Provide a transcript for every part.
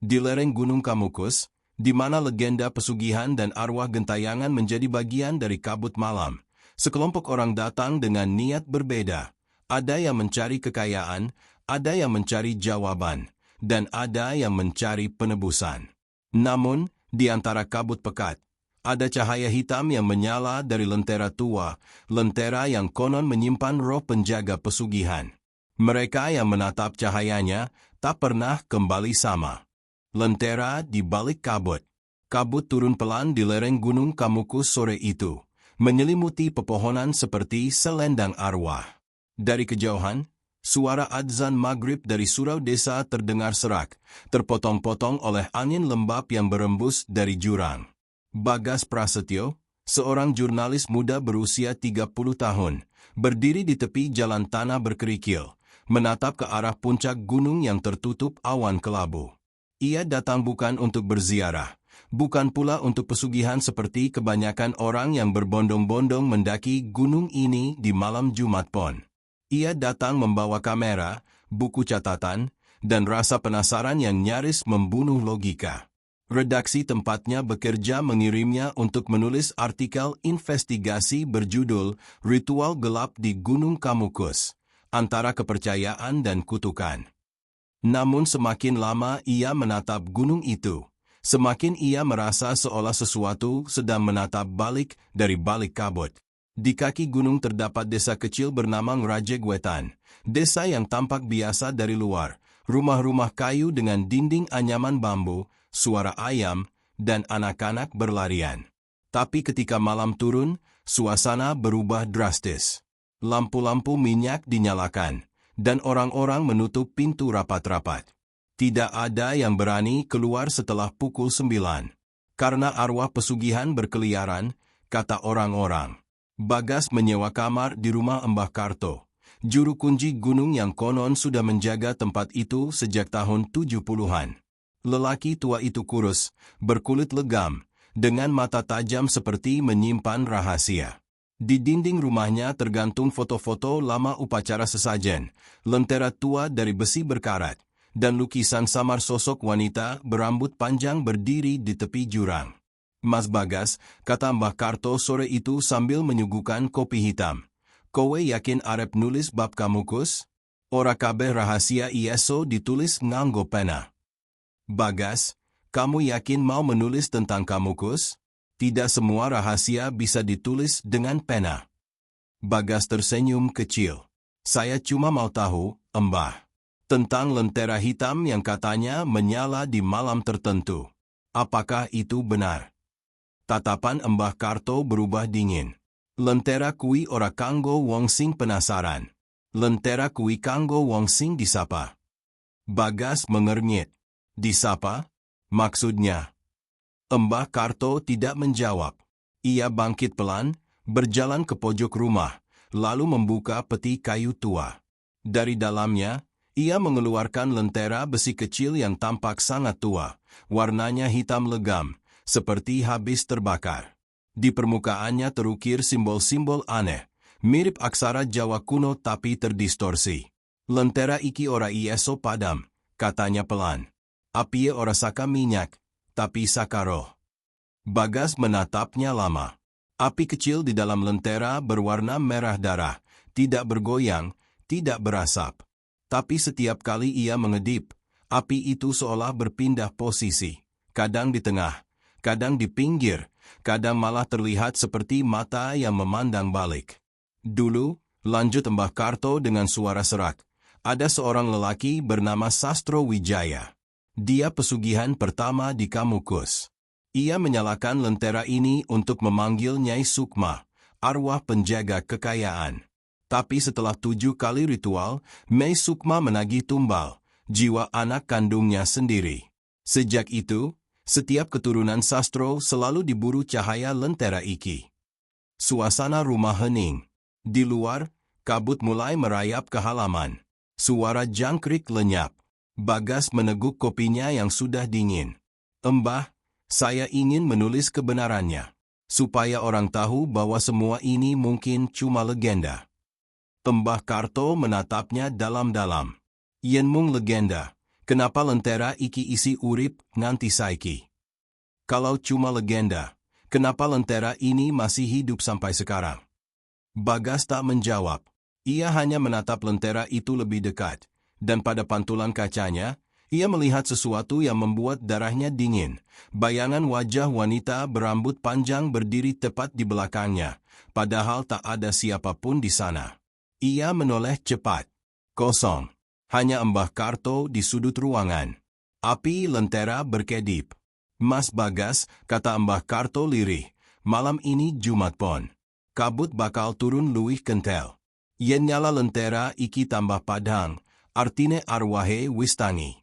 Di lereng Gunung Kamukus, di mana legenda pesugihan dan arwah gentayangan menjadi bagian dari kabut malam, sekelompok orang datang dengan niat berbeda. Ada yang mencari kekayaan, ada yang mencari jawaban, dan ada yang mencari penebusan. Namun, di antara kabut pekat, ada cahaya hitam yang menyala dari lentera tua, lentera yang konon menyimpan roh penjaga pesugihan. Mereka yang menatap cahayanya tak pernah kembali sama. Lentera di balik kabut. Kabut turun pelan di lereng Gunung Kamukus sore itu, menyelimuti pepohonan seperti selendang arwah. Dari kejauhan, suara adzan maghrib dari surau desa terdengar serak, terpotong-potong oleh angin lembab yang berembus dari jurang. Bagas Prasetyo, seorang jurnalis muda berusia 30 tahun, berdiri di tepi jalan tanah berkerikil, menatap ke arah puncak gunung yang tertutup awan kelabu. Ia datang bukan untuk berziarah, bukan pula untuk pesugihan seperti kebanyakan orang yang berbondong-bondong mendaki gunung ini di malam Jumat Pon. Ia datang membawa kamera, buku catatan, dan rasa penasaran yang nyaris membunuh logika. Redaksi tempatnya bekerja mengirimnya untuk menulis artikel investigasi berjudul Ritual Gelap di Gunung Kamukus, antara kepercayaan dan kutukan. Namun semakin lama ia menatap gunung itu, semakin ia merasa seolah sesuatu sedang menatap balik dari balik kabut. Di kaki gunung terdapat desa kecil bernama Ngrajegwetan, desa yang tampak biasa dari luar, rumah-rumah kayu dengan dinding anyaman bambu, suara ayam, dan anak-anak berlarian. Tapi ketika malam turun, suasana berubah drastis. Lampu-lampu minyak dinyalakan, dan orang-orang menutup pintu rapat-rapat. Tidak ada yang berani keluar setelah pukul 9. Karena arwah pesugihan berkeliaran, kata orang-orang. Bagas menyewa kamar di rumah Mbah Karto, juru kunci gunung yang konon sudah menjaga tempat itu sejak tahun 70-an. Lelaki tua itu kurus, berkulit legam, dengan mata tajam seperti menyimpan rahasia. Di dinding rumahnya tergantung foto-foto lama upacara sesajen, lentera tua dari besi berkarat, dan lukisan samar sosok wanita berambut panjang berdiri di tepi jurang. Mas Bagas, kata Mbah Karto sore itu sambil menyuguhkan kopi hitam. Kowe yakin arep nulis bab Kamukus? Ora kabeh rahasia ISO ditulis nganggo pena. Bagas, kamu yakin mau menulis tentang Kamukus? Tidak semua rahasia bisa ditulis dengan pena. Bagas tersenyum kecil. Saya cuma mau tahu, Mbah, tentang lentera hitam yang katanya menyala di malam tertentu. Apakah itu benar? Tatapan Mbah Karto berubah dingin. Lentera kui ora kanggo wong sing penasaran. Lentera kui kanggo wong sing disapa. Bagas mengernyit. Disapa? Maksudnya? Mbah Karto tidak menjawab. Ia bangkit pelan, berjalan ke pojok rumah, lalu membuka peti kayu tua. Dari dalamnya, ia mengeluarkan lentera besi kecil yang tampak sangat tua, warnanya hitam legam, seperti habis terbakar. Di permukaannya terukir simbol-simbol aneh, mirip aksara Jawa kuno tapi terdistorsi. Lentera iki ora ISO padam, katanya pelan. Apie ora saka minyak, tapi saka roh. Bagas menatapnya lama. Api kecil di dalam lentera berwarna merah darah, tidak bergoyang, tidak berasap. Tapi setiap kali ia mengedip, api itu seolah berpindah posisi. Kadang di tengah, kadang di pinggir, kadang malah terlihat seperti mata yang memandang balik. Dulu, lanjut Mbah Karto dengan suara serak, ada seorang lelaki bernama Sastro Wijaya. Dia pesugihan pertama di Kamukus. Ia menyalakan lentera ini untuk memanggil Nyai Sukma, arwah penjaga kekayaan. Tapi setelah 7 kali ritual, Nyai Sukma menagih tumbal, jiwa anak kandungnya sendiri. Sejak itu, setiap keturunan Sastro selalu diburu cahaya lentera iki. Suasana rumah hening. Di luar, kabut mulai merayap ke halaman. Suara jangkrik lenyap. Bagas meneguk kopinya yang sudah dingin. Mbah, saya ingin menulis kebenarannya, supaya orang tahu bahwa semua ini mungkin cuma legenda. Mbah Karto menatapnya dalam-dalam. Yen mung legenda, Kenapa lentera iki isi urip nganti saiki? Kalau cuma legenda, kenapa lentera ini masih hidup sampai sekarang? Bagas tak menjawab. Ia hanya menatap lentera itu lebih dekat, dan pada pantulan kacanya, ia melihat sesuatu yang membuat darahnya dingin. Bayangan wajah wanita berambut panjang berdiri tepat di belakangnya, padahal tak ada siapapun di sana. Ia menoleh cepat. Kosong. Hanya Mbah Karto di sudut ruangan. Api lentera berkedip. Mas Bagas, kata Mbah Karto lirih, malam ini Jumat Pon. Kabut bakal turun luwih kentel. Yen nyala lentera iki tambah padang, artine arwahe wis tangi.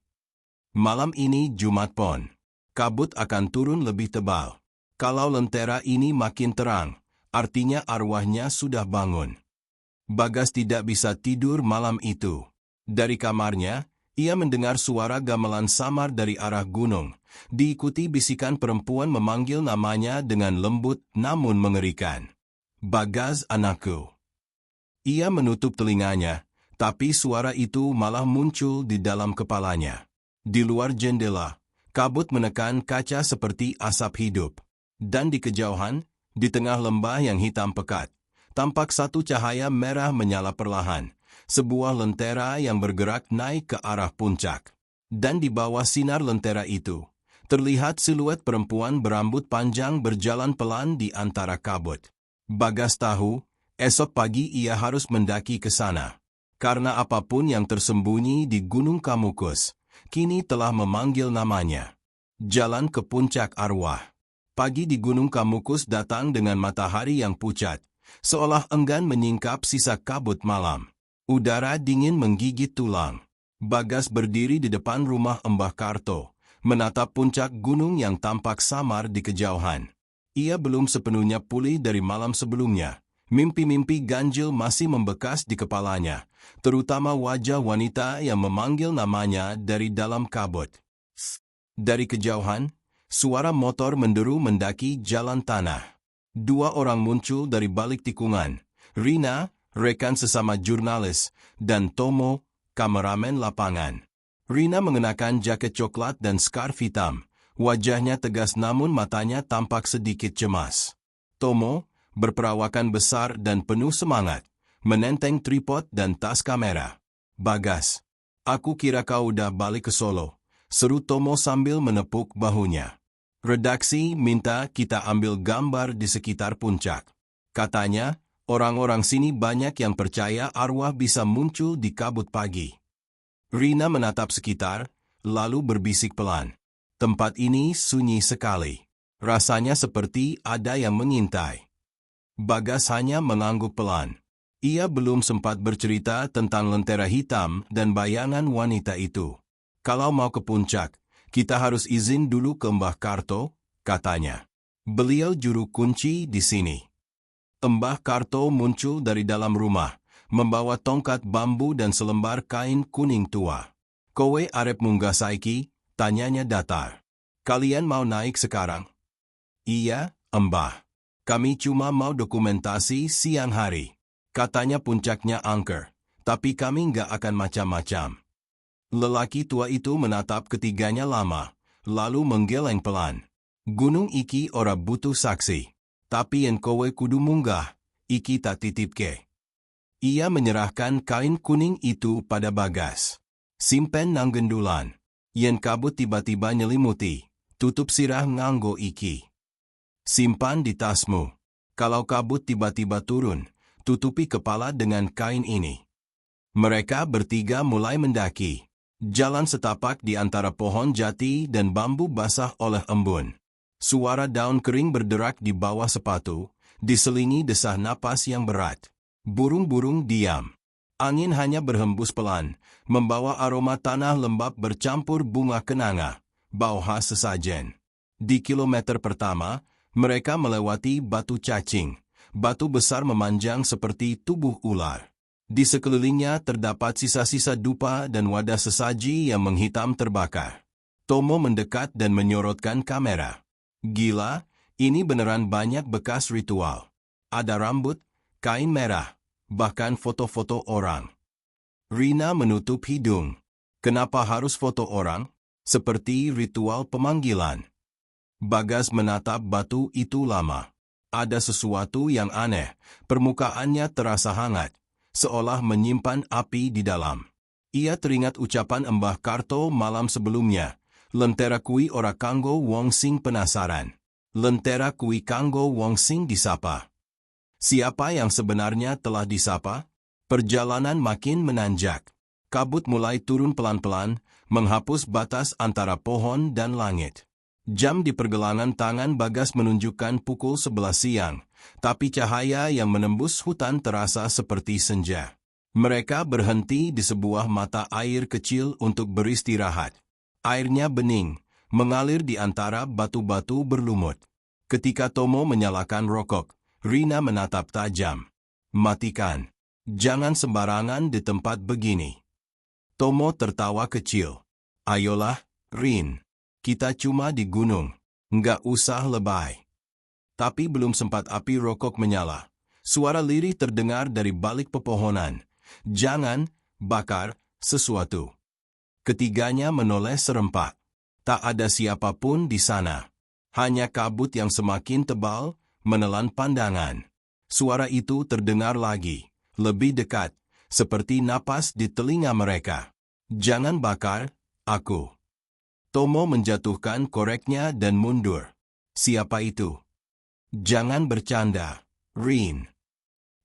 Malam ini Jumat Pon. Kabut akan turun lebih tebal. Kalau lentera ini makin terang, artinya arwahnya sudah bangun. Bagas tidak bisa tidur malam itu. Dari kamarnya, ia mendengar suara gamelan samar dari arah gunung, diikuti bisikan perempuan memanggil namanya dengan lembut namun mengerikan. Bagas, anakku. Ia menutup telinganya, tapi suara itu malah muncul di dalam kepalanya. Di luar jendela, kabut menekan kaca seperti asap hidup. Dan di kejauhan, di tengah lembah yang hitam pekat, tampak satu cahaya merah menyala perlahan. Sebuah lentera yang bergerak naik ke arah puncak. Dan di bawah sinar lentera itu, terlihat siluet perempuan berambut panjang berjalan pelan di antara kabut. Bagas tahu, esok pagi ia harus mendaki ke sana. Karena apapun yang tersembunyi di Gunung Kamukus, kini telah memanggil namanya. Jalan ke puncak arwah. Pagi di Gunung Kamukus datang dengan matahari yang pucat, seolah enggan menyingkap sisa kabut malam. Udara dingin menggigit tulang. Bagas berdiri di depan rumah Mbah Karto, menatap puncak gunung yang tampak samar di kejauhan. Ia belum sepenuhnya pulih dari malam sebelumnya. Mimpi-mimpi ganjil masih membekas di kepalanya, terutama wajah wanita yang memanggil namanya dari dalam kabut. Dari kejauhan, suara motor menderu mendaki jalan tanah. Dua orang muncul dari balik tikungan. Rina, rekan sesama jurnalis, dan Tomo, kameramen lapangan. Rina mengenakan jaket coklat dan scarf hitam. Wajahnya tegas namun matanya tampak sedikit cemas. Tomo, berperawakan besar dan penuh semangat, menenteng tripod dan tas kamera. Bagas, aku kira kau udah balik ke Solo, seru Tomo sambil menepuk bahunya. Redaksi minta kita ambil gambar di sekitar puncak. Katanya, orang-orang sini banyak yang percaya arwah bisa muncul di kabut pagi. Rina menatap sekitar, lalu berbisik pelan. Tempat ini sunyi sekali. Rasanya seperti ada yang mengintai. Bagas hanya mengangguk pelan. Ia belum sempat bercerita tentang lentera hitam dan bayangan wanita itu. Kalau mau ke puncak, kita harus izin dulu ke Mbah Karto, katanya. Beliau juru kunci di sini. Mbah Karto muncul dari dalam rumah, membawa tongkat bambu dan selembar kain kuning tua. Kowe arep munggah saiki? Tanyanya datar. Kalian mau naik sekarang? Iya, Mbah. Kami cuma mau dokumentasi siang hari. Katanya puncaknya angker, tapi kami nggak akan macam-macam. Lelaki tua itu menatap ketiganya lama, lalu menggeleng pelan. Gunung iki ora butuh saksi. Tapi yen kowe kudu munggah, iki tak titipke. Ia menyerahkan kain kuning itu pada Bagas. Simpen nang gendulan. Yen kabut tiba-tiba nyelimuti, tutup sirah nganggo iki. Simpan di tasmu. Kalau kabut tiba-tiba turun, tutupi kepala dengan kain ini. Mereka bertiga mulai mendaki. Jalan setapak di antara pohon jati dan bambu basah oleh embun. Suara daun kering berderak di bawah sepatu, diselingi desah napas yang berat. Burung-burung diam. Angin hanya berhembus pelan, membawa aroma tanah lembab bercampur bunga kenanga, bau khas sesajen. Di kilometer pertama, mereka melewati batu cacing. Batu besar memanjang seperti tubuh ular. Di sekelilingnya terdapat sisa-sisa dupa dan wadah sesaji yang menghitam terbakar. Tomo mendekat dan menyorotkan kamera. Gila, ini beneran banyak bekas ritual. Ada rambut, kain merah, bahkan foto-foto orang. Rina menutup hidung. Kenapa harus foto orang? Seperti ritual pemanggilan. Bagas menatap batu itu lama. Ada sesuatu yang aneh, permukaannya terasa hangat, seolah menyimpan api di dalam. Ia teringat ucapan Mbah Karto malam sebelumnya, lentera kui ora kanggo wong sing penasaran. Lentera kui kanggo wong sing disapa. Siapa yang sebenarnya telah disapa? Perjalanan makin menanjak. Kabut mulai turun pelan-pelan, menghapus batas antara pohon dan langit. Jam di pergelangan tangan Bagas menunjukkan pukul 11 siang, tapi cahaya yang menembus hutan terasa seperti senja. Mereka berhenti di sebuah mata air kecil untuk beristirahat. Airnya bening, mengalir di antara batu-batu berlumut. Ketika Tomo menyalakan rokok, Rina menatap tajam. Matikan. Jangan sembarangan di tempat begini. Tomo tertawa kecil. Ayolah, Rin. Kita cuma di gunung, nggak usah lebay. Tapi belum sempat api rokok menyala, suara lirih terdengar dari balik pepohonan. Jangan bakar sesuatu. Ketiganya menoleh serempak. Tak ada siapapun di sana. Hanya kabut yang semakin tebal, menelan pandangan. Suara itu terdengar lagi, lebih dekat, seperti napas di telinga mereka. Jangan bakar, aku. Tomo menjatuhkan koreknya dan mundur. Siapa itu? Jangan bercanda, Rin.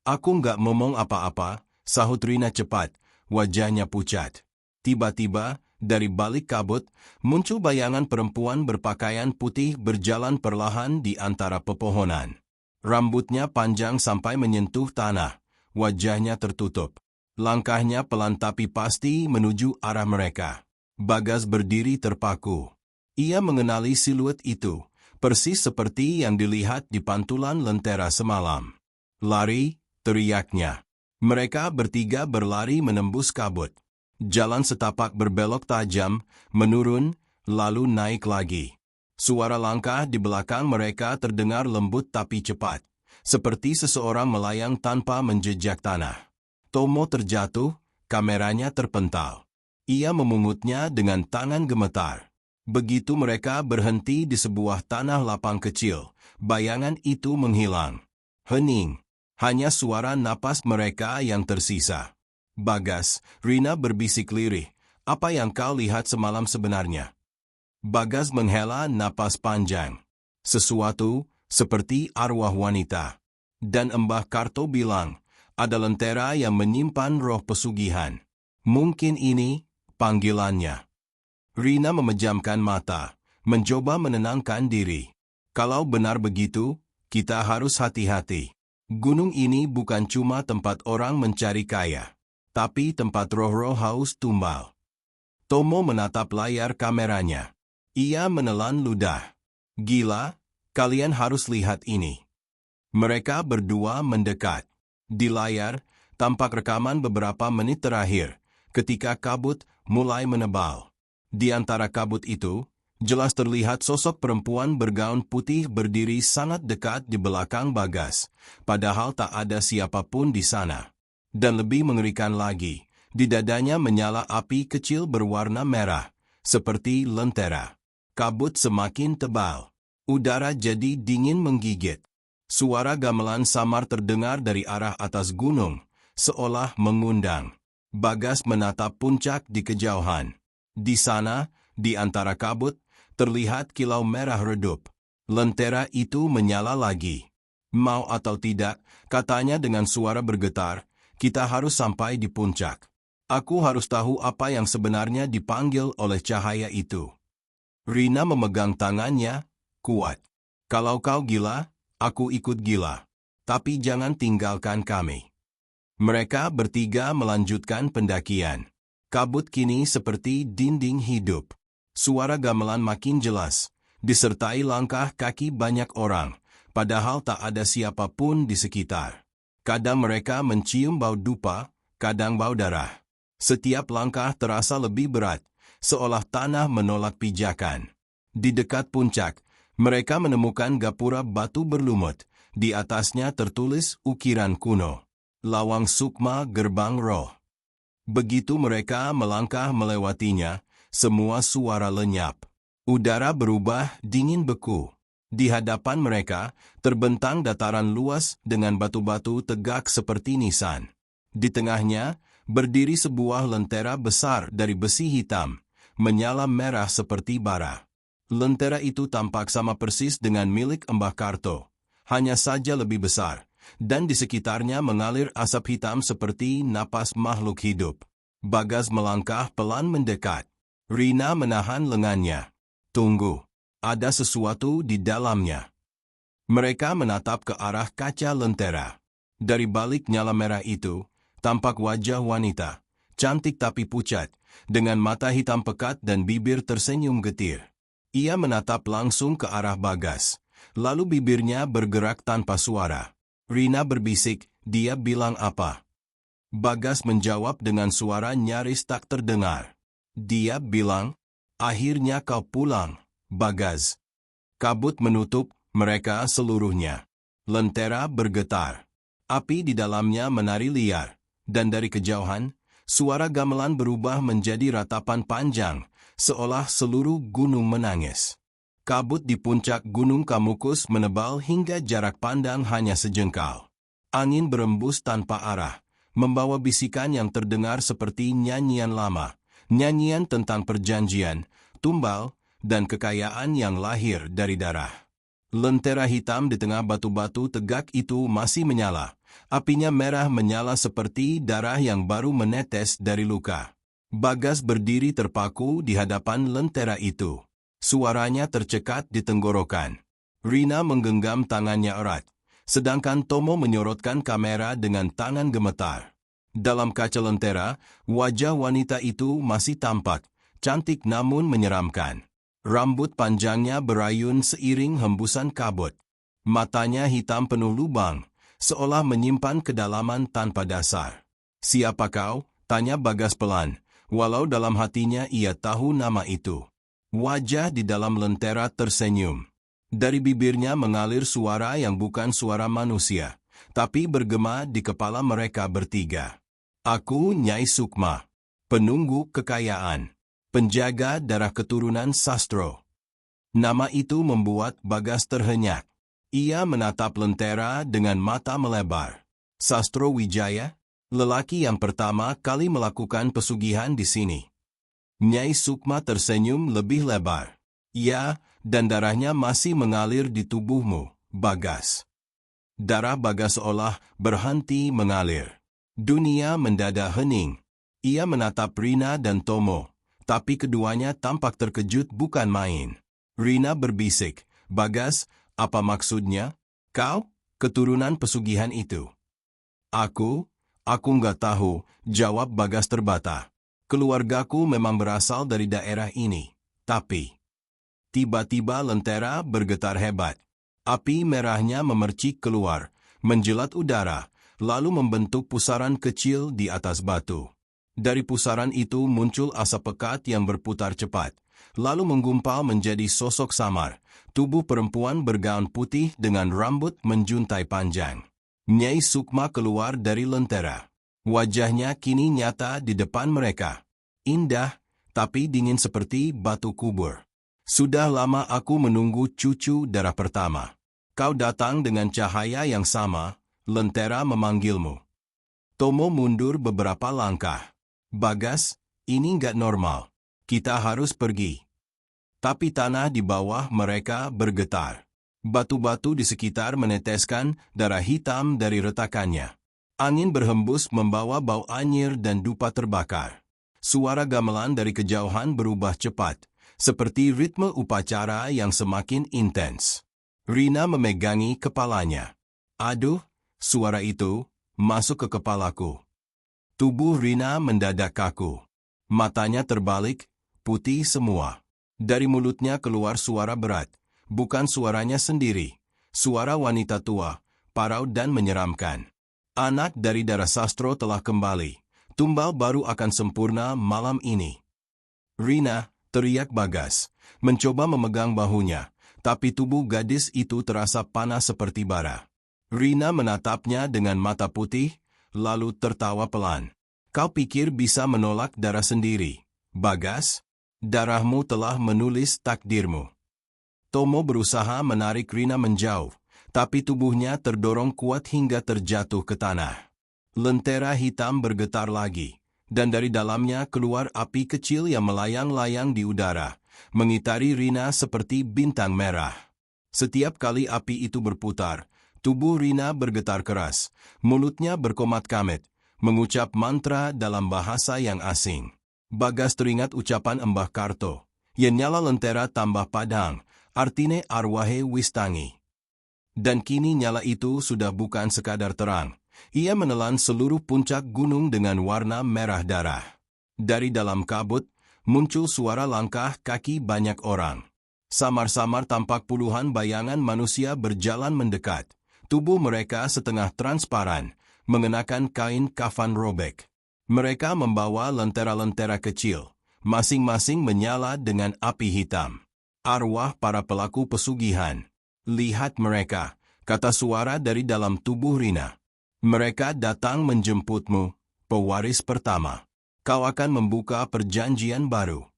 Aku nggak ngomong apa-apa, sahut Rina cepat, wajahnya pucat. Tiba-tiba, dari balik kabut, muncul bayangan perempuan berpakaian putih berjalan perlahan di antara pepohonan. Rambutnya panjang sampai menyentuh tanah, wajahnya tertutup. Langkahnya pelan tapi pasti menuju arah mereka. Bagas berdiri terpaku. Ia mengenali siluet itu, persis seperti yang dilihat di pantulan lentera semalam. Lari, teriaknya. Mereka bertiga berlari menembus kabut. Jalan setapak berbelok tajam, menurun, lalu naik lagi. Suara langkah di belakang mereka terdengar lembut tapi cepat, seperti seseorang melayang tanpa menjejak tanah. Tomo terjatuh, kameranya terpental. Ia memungutnya dengan tangan gemetar. Begitu mereka berhenti di sebuah tanah lapang kecil, bayangan itu menghilang. Hening, hanya suara napas mereka yang tersisa. Bagas, Rina berbisik lirih, apa yang kau lihat semalam sebenarnya? Bagas menghela napas panjang. Sesuatu, seperti arwah wanita. Dan Mbah Karto bilang, ada lentera yang menyimpan roh pesugihan. Mungkin ini panggilannya. Rina memejamkan mata, mencoba menenangkan diri. Kalau benar begitu, kita harus hati-hati. Gunung ini bukan cuma tempat orang mencari kaya, tapi tempat roh-roh haus tumbal. Tomo menatap layar kameranya. Ia menelan ludah. Gila, kalian harus lihat ini. Mereka berdua mendekat. Di layar, tampak rekaman beberapa menit terakhir, ketika kabut mulai menebal. Di antara kabut itu, jelas terlihat sosok perempuan bergaun putih berdiri sangat dekat di belakang Bagas, padahal tak ada siapapun di sana. Dan lebih mengerikan lagi, di dadanya menyala api kecil berwarna merah, seperti lentera. Kabut semakin tebal. Udara jadi dingin menggigit. Suara gamelan samar terdengar dari arah atas gunung, seolah mengundang. Bagas menatap puncak di kejauhan. Di sana, di antara kabut, terlihat kilau merah redup. Lentera itu menyala lagi. Mau atau tidak, katanya dengan suara bergetar, kita harus sampai di puncak. Aku harus tahu apa yang sebenarnya dipanggil oleh cahaya itu. Rina memegang tangannya, kuat. Kalau kau gila, aku ikut gila. Tapi jangan tinggalkan kami. Mereka bertiga melanjutkan pendakian. Kabut kini seperti dinding hidup. Suara gamelan makin jelas, disertai langkah kaki banyak orang, padahal tak ada siapapun di sekitar. Kadang mereka mencium bau dupa, kadang bau darah. Setiap langkah terasa lebih berat, seolah tanah menolak pijakan. Di dekat puncak, mereka menemukan gapura batu berlumut. Di atasnya tertulis ukiran kuno. Lawang Sukma Gerbang Roh. Begitu mereka melangkah melewatinya, semua suara lenyap. Udara berubah dingin beku. Di hadapan mereka, terbentang dataran luas dengan batu-batu tegak seperti nisan. Di tengahnya, berdiri sebuah lentera besar dari besi hitam, menyala merah seperti bara. Lentera itu tampak sama persis dengan milik Mbah Karto, hanya saja lebih besar, dan di sekitarnya mengalir asap hitam seperti napas makhluk hidup. Bagas melangkah pelan mendekat. Rina menahan lengannya. Tunggu. Ada sesuatu di dalamnya. Mereka menatap ke arah kaca lentera. Dari balik nyala merah itu, tampak wajah wanita, cantik tapi pucat, dengan mata hitam pekat dan bibir tersenyum getir. Ia menatap langsung ke arah Bagas, lalu bibirnya bergerak tanpa suara. Rina berbisik, dia bilang apa? Bagas menjawab dengan suara nyaris tak terdengar. Dia bilang, akhirnya kau pulang, Bagas. Kabut menutup mereka seluruhnya. Lentera bergetar. Api di dalamnya menari liar. Dan dari kejauhan, suara gamelan berubah menjadi ratapan panjang, seolah seluruh gunung menangis. Kabut di puncak Gunung Kamukus menebal hingga jarak pandang hanya sejengkal. Angin berembus tanpa arah, membawa bisikan yang terdengar seperti nyanyian lama, nyanyian tentang perjanjian, tumbal, dan kekayaan yang lahir dari darah. Lentera hitam di tengah batu-batu tegak itu masih menyala. Apinya merah menyala seperti darah yang baru menetes dari luka. Bagas berdiri terpaku di hadapan lentera itu. Suaranya tercekat di tenggorokan. Rina menggenggam tangannya erat, sedangkan Tomo menyorotkan kamera dengan tangan gemetar. Dalam kaca lentera, wajah wanita itu masih tampak, cantik namun menyeramkan. Rambut panjangnya berayun seiring hembusan kabut. Matanya hitam penuh lubang, seolah menyimpan kedalaman tanpa dasar. Siapa kau? Tanya Bagas pelan, walau dalam hatinya ia tahu nama itu. Wajah di dalam lentera tersenyum. Dari bibirnya mengalir suara yang bukan suara manusia, tapi bergema di kepala mereka bertiga. Aku Nyai Sukma, penunggu kekayaan, penjaga darah keturunan Sastro. Nama itu membuat Bagas terhenyak. Ia menatap lentera dengan mata melebar. Sastro Wijaya, lelaki yang pertama kali melakukan pesugihan di sini. Nyai Sukma tersenyum lebih lebar. Ya, dan darahnya masih mengalir di tubuhmu, Bagas. Darah Bagas seolah berhenti mengalir. Dunia mendadak hening. Ia menatap Rina dan Tomo, tapi keduanya tampak terkejut bukan main. Rina berbisik, Bagas, apa maksudnya? Kau, keturunan pesugihan itu. Aku nggak tahu, jawab Bagas terbata. Keluargaku memang berasal dari daerah ini, tapi... Tiba-tiba lentera bergetar hebat. Api merahnya memercik keluar, menjelat udara, lalu membentuk pusaran kecil di atas batu. Dari pusaran itu muncul asap pekat yang berputar cepat, lalu menggumpal menjadi sosok samar, tubuh perempuan bergaun putih dengan rambut menjuntai panjang. Nyai Sukma keluar dari lentera. Wajahnya kini nyata di depan mereka. Indah, tapi dingin seperti batu kubur. Sudah lama aku menunggu cucu darah pertama. Kau datang dengan cahaya yang sama, lentera memanggilmu. Tomo mundur beberapa langkah. Bagas, ini nggak normal. Kita harus pergi. Tapi tanah di bawah mereka bergetar. Batu-batu di sekitar meneteskan darah hitam dari retakannya. Angin berhembus membawa bau anyir dan dupa terbakar. Suara gamelan dari kejauhan berubah cepat, seperti ritme upacara yang semakin intens. Rina memegangi kepalanya. Aduh, suara itu masuk ke kepalaku. Tubuh Rina mendadak kaku. Matanya terbalik, putih semua. Dari mulutnya keluar suara berat, bukan suaranya sendiri. Suara wanita tua, parau dan menyeramkan. Anak dari darah Sastro telah kembali. Tumbal baru akan sempurna malam ini. Rina, teriak Bagas, mencoba memegang bahunya, tapi tubuh gadis itu terasa panas seperti bara. Rina menatapnya dengan mata putih, lalu tertawa pelan. Kau pikir bisa menolak darah sendiri, Bagas? Darahmu telah menulis takdirmu. Tomo berusaha menarik Rina menjauh, tapi tubuhnya terdorong kuat hingga terjatuh ke tanah. Lentera hitam bergetar lagi, dan dari dalamnya keluar api kecil yang melayang-layang di udara, mengitari Rina seperti bintang merah. Setiap kali api itu berputar, tubuh Rina bergetar keras, mulutnya berkomat-kamit, mengucap mantra dalam bahasa yang asing. Bagas teringat ucapan Embah Karto, "Yen nyala lentera tambah padang, artine arwahe wis tangi." Dan kini nyala itu sudah bukan sekadar terang. Ia menelan seluruh puncak gunung dengan warna merah darah. Dari dalam kabut, muncul suara langkah kaki banyak orang. Samar-samar tampak puluhan bayangan manusia berjalan mendekat. Tubuh mereka setengah transparan, mengenakan kain kafan robek. Mereka membawa lentera-lentera kecil, masing-masing menyala dengan api hitam. Arwah para pelaku pesugihan. "Lihat mereka," kata suara dari dalam tubuh Rina. "Mereka datang menjemputmu, pewaris pertama. Kau akan membuka perjanjian baru."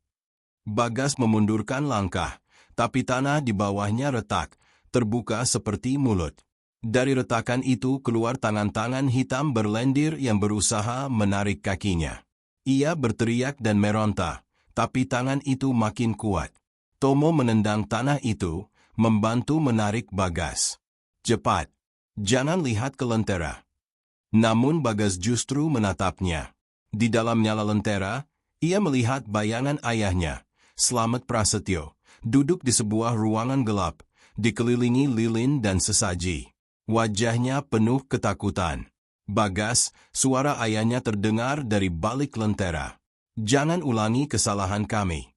Bagas memundurkan langkah, tapi tanah di bawahnya retak, terbuka seperti mulut. Dari retakan itu keluar tangan-tangan hitam berlendir yang berusaha menarik kakinya. Ia berteriak dan meronta, tapi tangan itu makin kuat. Tomo menendang tanah itu, membantu menarik Bagas. "Cepat, jangan lihat ke lentera." Namun Bagas justru menatapnya. Di dalam nyala lentera, ia melihat bayangan ayahnya, Slamet Prasetyo, duduk di sebuah ruangan gelap, dikelilingi lilin dan sesaji. Wajahnya penuh ketakutan. "Bagas," suara ayahnya terdengar dari balik lentera. "Jangan ulangi kesalahan kami."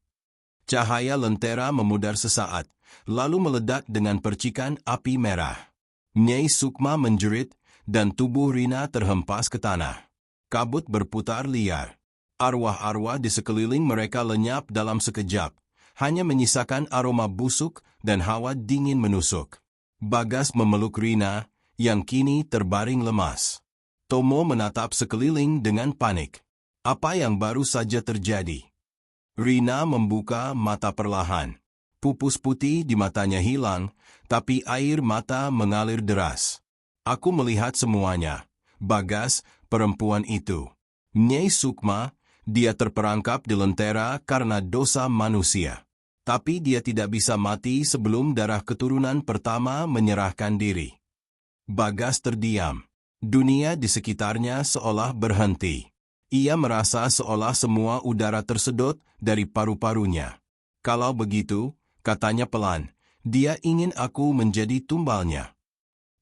Cahaya lentera memudar sesaat, lalu meledak dengan percikan api merah. Nyai Sukma menjerit, dan tubuh Rina terhempas ke tanah. Kabut berputar liar. Arwah-arwah di sekeliling mereka lenyap dalam sekejap, hanya menyisakan aroma busuk dan hawa dingin menusuk. Bagas memeluk Rina, yang kini terbaring lemas. Tomo menatap sekeliling dengan panik. Apa yang baru saja terjadi? Rina membuka mata perlahan. Pupus putih di matanya hilang, tapi air mata mengalir deras. "Aku melihat semuanya. Bagas, perempuan itu. Nyai Sukma, dia terperangkap di lentera karena dosa manusia. Tapi dia tidak bisa mati sebelum darah keturunan pertama menyerahkan diri." Bagas terdiam. Dunia di sekitarnya seolah berhenti. Ia merasa seolah semua udara tersedot dari paru-parunya. "Kalau begitu," katanya pelan, "dia ingin aku menjadi tumbalnya."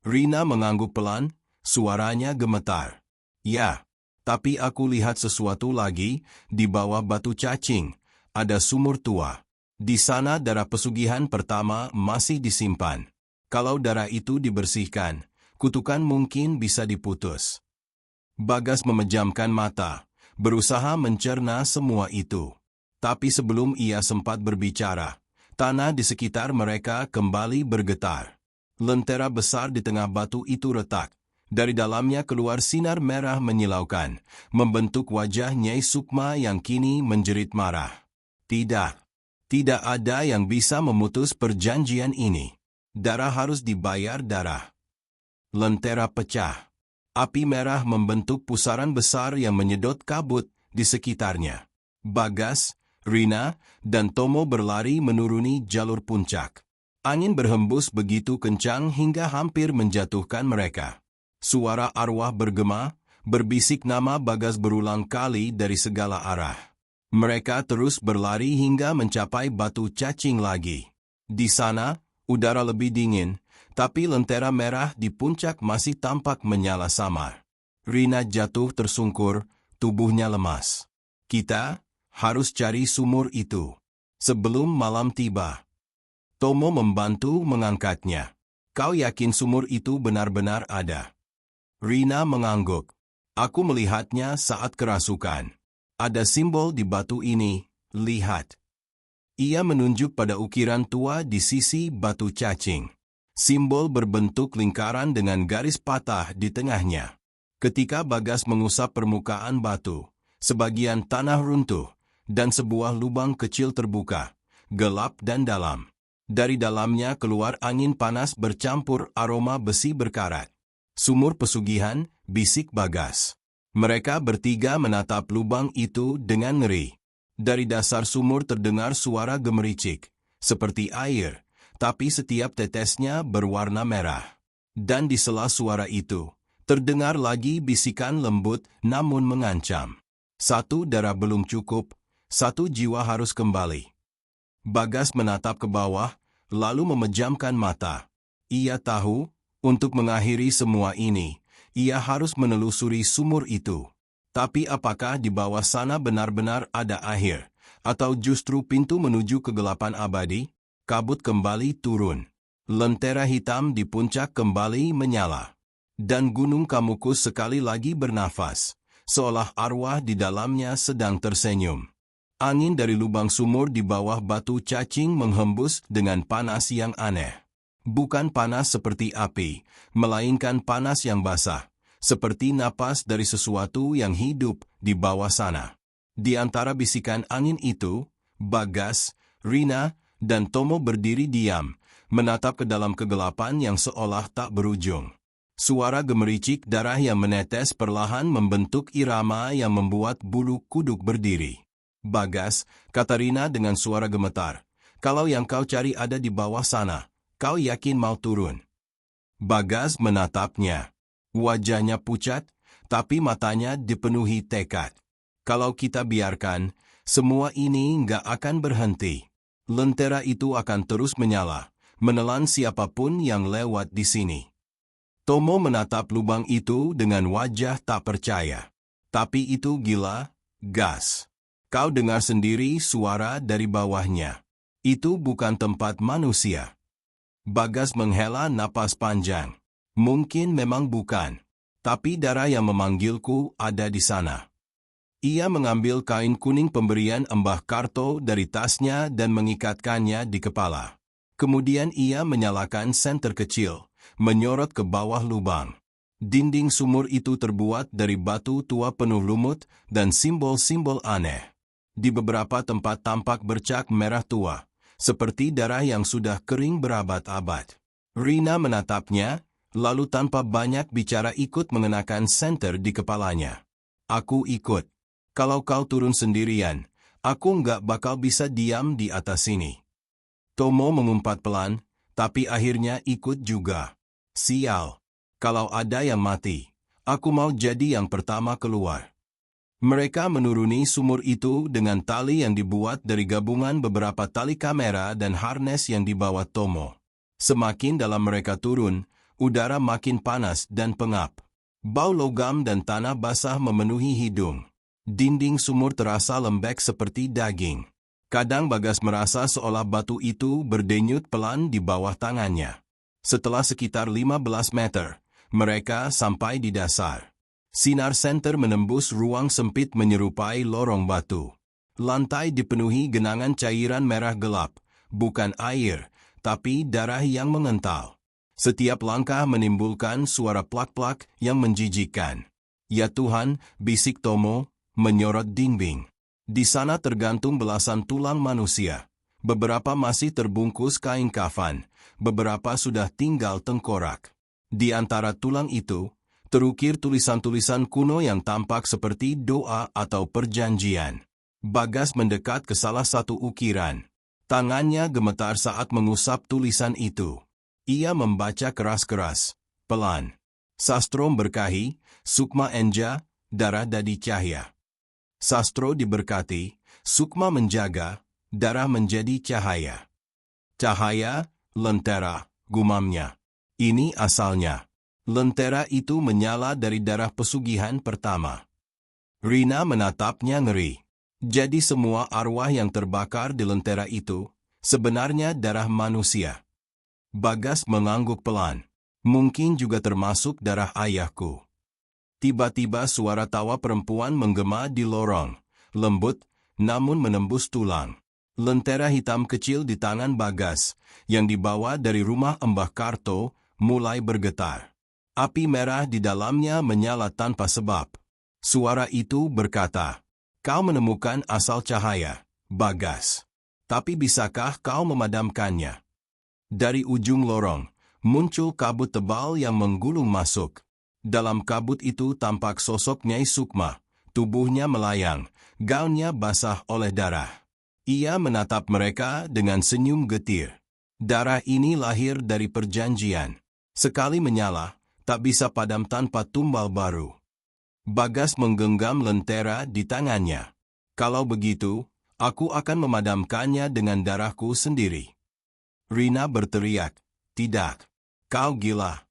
Rina mengangguk pelan, suaranya gemetar. "Ya, tapi aku lihat sesuatu lagi, di bawah batu cacing, ada sumur tua. Di sana darah pesugihan pertama masih disimpan. Kalau darah itu dibersihkan, kutukan mungkin bisa diputus." Bagas memejamkan mata, berusaha mencerna semua itu. Tapi sebelum ia sempat berbicara, tanah di sekitar mereka kembali bergetar. Lentera besar di tengah batu itu retak. Dari dalamnya keluar sinar merah menyilaukan, membentuk wajah Nyai Sukma yang kini menjerit marah. "Tidak. Tidak ada yang bisa memutus perjanjian ini. Darah harus dibayar darah." Lentera pecah. Api merah membentuk pusaran besar yang menyedot kabut di sekitarnya. Bagas, Rina, dan Tomo berlari menuruni jalur puncak. Angin berhembus begitu kencang hingga hampir menjatuhkan mereka. Suara arwah bergema, berbisik nama Bagas berulang kali dari segala arah. Mereka terus berlari hingga mencapai batu cacing lagi. Di sana, udara lebih dingin, tapi lentera merah di puncak masih tampak menyala samar. Rina jatuh tersungkur, tubuhnya lemas. "Kita harus cari sumur itu sebelum malam tiba." Tomo membantu mengangkatnya. "Kau yakin sumur itu benar-benar ada?" Rina mengangguk. "Aku melihatnya saat kerasukan. Ada simbol di batu ini, lihat." Ia menunjuk pada ukiran tua di sisi batu cacing. Simbol berbentuk lingkaran dengan garis patah di tengahnya. Ketika Bagas mengusap permukaan batu, sebagian tanah runtuh, dan sebuah lubang kecil terbuka, gelap dan dalam. Dari dalamnya keluar angin panas bercampur aroma besi berkarat. Sumur pesugihan, bisik Bagas. Mereka bertiga menatap lubang itu dengan ngeri. Dari dasar sumur terdengar suara gemericik, seperti air, tapi setiap tetesnya berwarna merah. Dan di sela suara itu, terdengar lagi bisikan lembut namun mengancam. Satu darah belum cukup, satu jiwa harus kembali. Bagas menatap ke bawah, lalu memejamkan mata. Ia tahu, untuk mengakhiri semua ini, ia harus menelusuri sumur itu. Tapi apakah di bawah sana benar-benar ada akhir, atau justru pintu menuju kegelapan abadi? Kabut kembali turun. Lentera hitam di puncak kembali menyala. Dan Gunung Kamukus sekali lagi bernafas, seolah arwah di dalamnya sedang tersenyum. Angin dari lubang sumur di bawah batu cacing menghembus dengan panas yang aneh. Bukan panas seperti api, melainkan panas yang basah, seperti napas dari sesuatu yang hidup di bawah sana. Di antara bisikan angin itu, Bagas, Rina, dan Tomo berdiri diam, menatap ke dalam kegelapan yang seolah tak berujung. Suara gemericik darah yang menetes perlahan membentuk irama yang membuat bulu kuduk berdiri. Bagas, kata Rina dengan suara gemetar, kalau yang kau cari ada di bawah sana, kau yakin mau turun? Bagas menatapnya. Wajahnya pucat, tapi matanya dipenuhi tekad. Kalau kita biarkan, semua ini nggak akan berhenti. Lentera itu akan terus menyala, menelan siapapun yang lewat di sini. Tomo menatap lubang itu dengan wajah tak percaya. Tapi itu gila, gas. Kau dengar sendiri suara dari bawahnya. Itu bukan tempat manusia. Bagas menghela napas panjang. Mungkin memang bukan. Tapi darah yang memanggilku ada di sana. Ia mengambil kain kuning pemberian Mbah Karto dari tasnya dan mengikatkannya di kepala. Kemudian ia menyalakan senter kecil, menyorot ke bawah lubang. Dinding sumur itu terbuat dari batu tua penuh lumut dan simbol-simbol aneh. Di beberapa tempat tampak bercak merah tua, seperti darah yang sudah kering berabad-abad. Rina menatapnya, lalu tanpa banyak bicara ikut mengenakan senter di kepalanya. Aku ikut. Kalau kau turun sendirian, aku nggak bakal bisa diam di atas sini. Tomo mengumpat pelan, tapi akhirnya ikut juga. Sial. Kalau ada yang mati, aku mau jadi yang pertama keluar. Mereka menuruni sumur itu dengan tali yang dibuat dari gabungan beberapa tali kamera dan harnes yang dibawa Tomo. Semakin dalam mereka turun, udara makin panas dan pengap. Bau logam dan tanah basah memenuhi hidung. Dinding sumur terasa lembek seperti daging. Kadang Bagas merasa seolah batu itu berdenyut pelan di bawah tangannya. Setelah sekitar 15 meter, mereka sampai di dasar. Sinar senter menembus ruang sempit menyerupai lorong batu. Lantai dipenuhi genangan cairan merah gelap, bukan air, tapi darah yang mengental. Setiap langkah menimbulkan suara plak-plak yang menjijikkan. Ya Tuhan, bisik Tomo, menyorot dinding. Di sana tergantung belasan tulang manusia. Beberapa masih terbungkus kain kafan, beberapa sudah tinggal tengkorak. Di antara tulang itu, terukir tulisan-tulisan kuno yang tampak seperti doa atau perjanjian. Bagas mendekat ke salah satu ukiran. Tangannya gemetar saat mengusap tulisan itu. Ia membaca keras-keras, pelan. Sastro berkahi, Sukma Enja, darah dadi cahya. Sastro diberkati, Sukma menjaga, darah menjadi cahaya. Cahaya, lentera, gumamnya. Ini asalnya. Lentera itu menyala dari darah pesugihan pertama. Rina menatapnya ngeri. Jadi semua arwah yang terbakar di lentera itu, sebenarnya darah manusia. Bagas mengangguk pelan. Mungkin juga termasuk darah ayahku. Tiba-tiba suara tawa perempuan menggema di lorong, lembut, namun menembus tulang. Lentera hitam kecil di tangan Bagas, yang dibawa dari rumah Mbah Karto, mulai bergetar. Api merah di dalamnya menyala tanpa sebab. Suara itu berkata, "Kau menemukan asal cahaya, Bagas. Tapi bisakah kau memadamkannya?" Dari ujung lorong, muncul kabut tebal yang menggulung masuk. Dalam kabut itu tampak sosok Nyai Sukma. Tubuhnya melayang, gaunnya basah oleh darah. Ia menatap mereka dengan senyum getir. Darah ini lahir dari perjanjian. Sekali menyala, tak bisa padam tanpa tumbal baru. Bagas menggenggam lentera di tangannya. "Kalau begitu, aku akan memadamkannya dengan darahku sendiri." Rina berteriak, "Tidak, kau gila."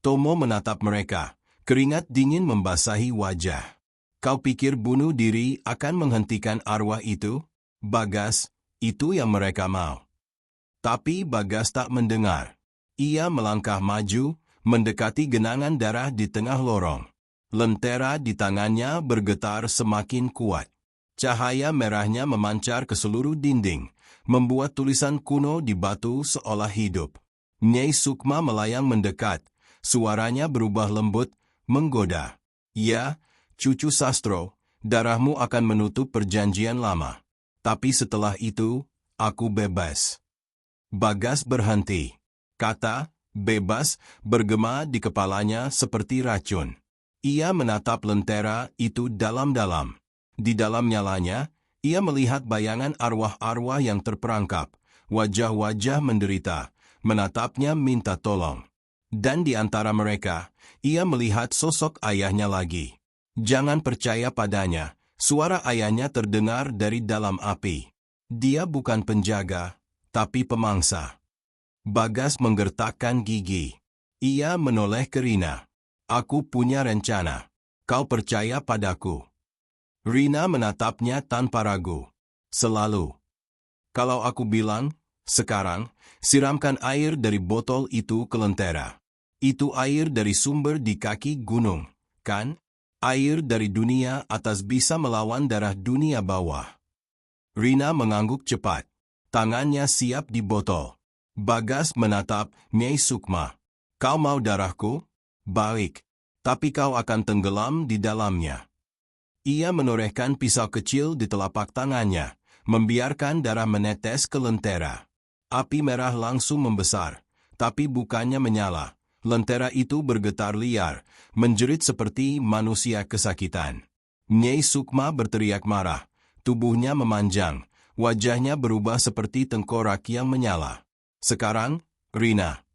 Tomo menatap mereka, keringat dingin membasahi wajah. "Kau pikir bunuh diri akan menghentikan arwah itu? Bagas, itu yang mereka mau." Tapi Bagas tak mendengar. Ia melangkah maju, mendekati genangan darah di tengah lorong. Lentera di tangannya bergetar semakin kuat. Cahaya merahnya memancar ke seluruh dinding, membuat tulisan kuno di batu seolah hidup. Nyai Sukma melayang mendekat, suaranya berubah lembut, menggoda. "Ya, cucu sastro, darahmu akan menutup perjanjian lama. Tapi setelah itu, aku bebas." Bagas berhenti. Kata "bebas" bergema di kepalanya seperti racun. Ia menatap lentera itu dalam-dalam. Di dalam nyalanya, ia melihat bayangan arwah-arwah yang terperangkap, wajah-wajah menderita, menatapnya minta tolong. Dan di antara mereka, ia melihat sosok ayahnya lagi. "Jangan percaya padanya," suara ayahnya terdengar dari dalam api. "Dia bukan penjaga, tapi pemangsa." Bagas menggertakkan gigi. Ia menoleh ke Rina. "Aku punya rencana. Kau percaya padaku?" Rina menatapnya tanpa ragu. "Selalu." "Kalau aku bilang, sekarang, siramkan air dari botol itu ke lentera. Itu air dari sumber di kaki gunung, kan? Air dari dunia atas bisa melawan darah dunia bawah." Rina mengangguk cepat. Tangannya siap di botol. Bagas menatap Nyai Sukma. "Kau mau darahku? Baik. Tapi kau akan tenggelam di dalamnya." Ia menorehkan pisau kecil di telapak tangannya, membiarkan darah menetes ke lentera. Api merah langsung membesar, tapi bukannya menyala. Lentera itu bergetar liar, menjerit seperti manusia kesakitan. Nyai Sukma berteriak marah, tubuhnya memanjang, wajahnya berubah seperti tengkorak yang menyala. "Sekarang, Rina."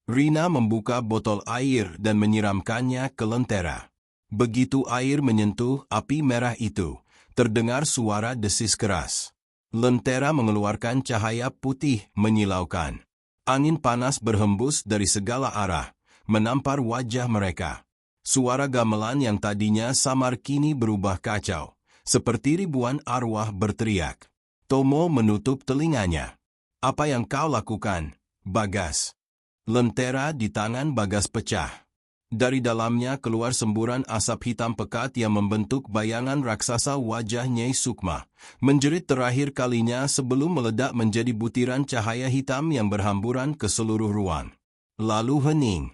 Rina membuka botol air dan menyiramkannya ke lentera. Begitu air menyentuh api merah itu, terdengar suara desis keras. Lentera mengeluarkan cahaya putih menyilaukan. Angin panas berhembus dari segala arah, menampar wajah mereka. Suara gamelan yang tadinya samar kini berubah kacau, seperti ribuan arwah berteriak. Tomo menutup telinganya. "Apa yang kau lakukan, Bagas?" Lentera di tangan Bagas pecah. Dari dalamnya keluar semburan asap hitam pekat yang membentuk bayangan raksasa wajah Nyai Sukma. Menjerit terakhir kalinya sebelum meledak menjadi butiran cahaya hitam yang berhamburan ke seluruh ruang. Lalu hening.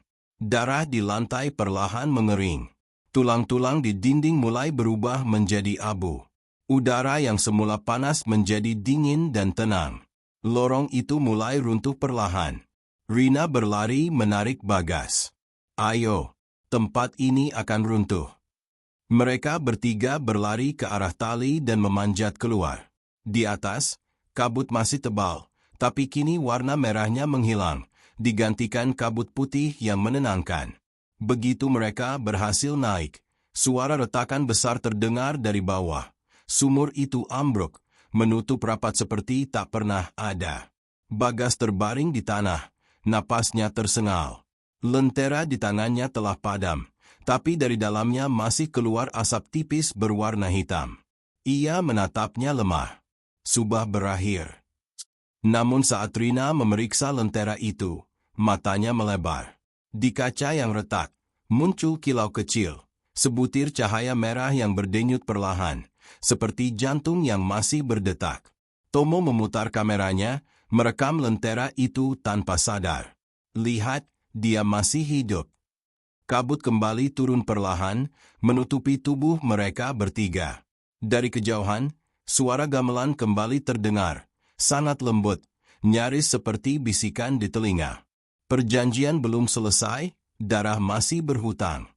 Darah di lantai perlahan mengering. Tulang-tulang di dinding mulai berubah menjadi abu. Udara yang semula panas menjadi dingin dan tenang. Lorong itu mulai runtuh perlahan. Rina berlari menarik Bagas. "Ayo, tempat ini akan runtuh." Mereka bertiga berlari ke arah tali dan memanjat keluar. Di atas, kabut masih tebal, tapi kini warna merahnya menghilang, digantikan kabut putih yang menenangkan. Begitu mereka berhasil naik, suara retakan besar terdengar dari bawah. Sumur itu ambruk, menutup rapat seperti tak pernah ada. Bagas terbaring di tanah. Napasnya tersengal. Lentera di tangannya telah padam, tapi dari dalamnya masih keluar asap tipis berwarna hitam. Ia menatapnya lemah. Subah berakhir. Namun saat Rina memeriksa lentera itu, matanya melebar. Di kaca yang retak, muncul kilau kecil, sebutir cahaya merah yang berdenyut perlahan, seperti jantung yang masih berdetak. Tomo memutar kameranya, merekam lentera itu tanpa sadar. "Lihat, dia masih hidup." Kabut kembali turun perlahan, menutupi tubuh mereka bertiga. Dari kejauhan, suara gamelan kembali terdengar, sangat lembut, nyaris seperti bisikan di telinga. Perjanjian belum selesai, darah masih berhutang.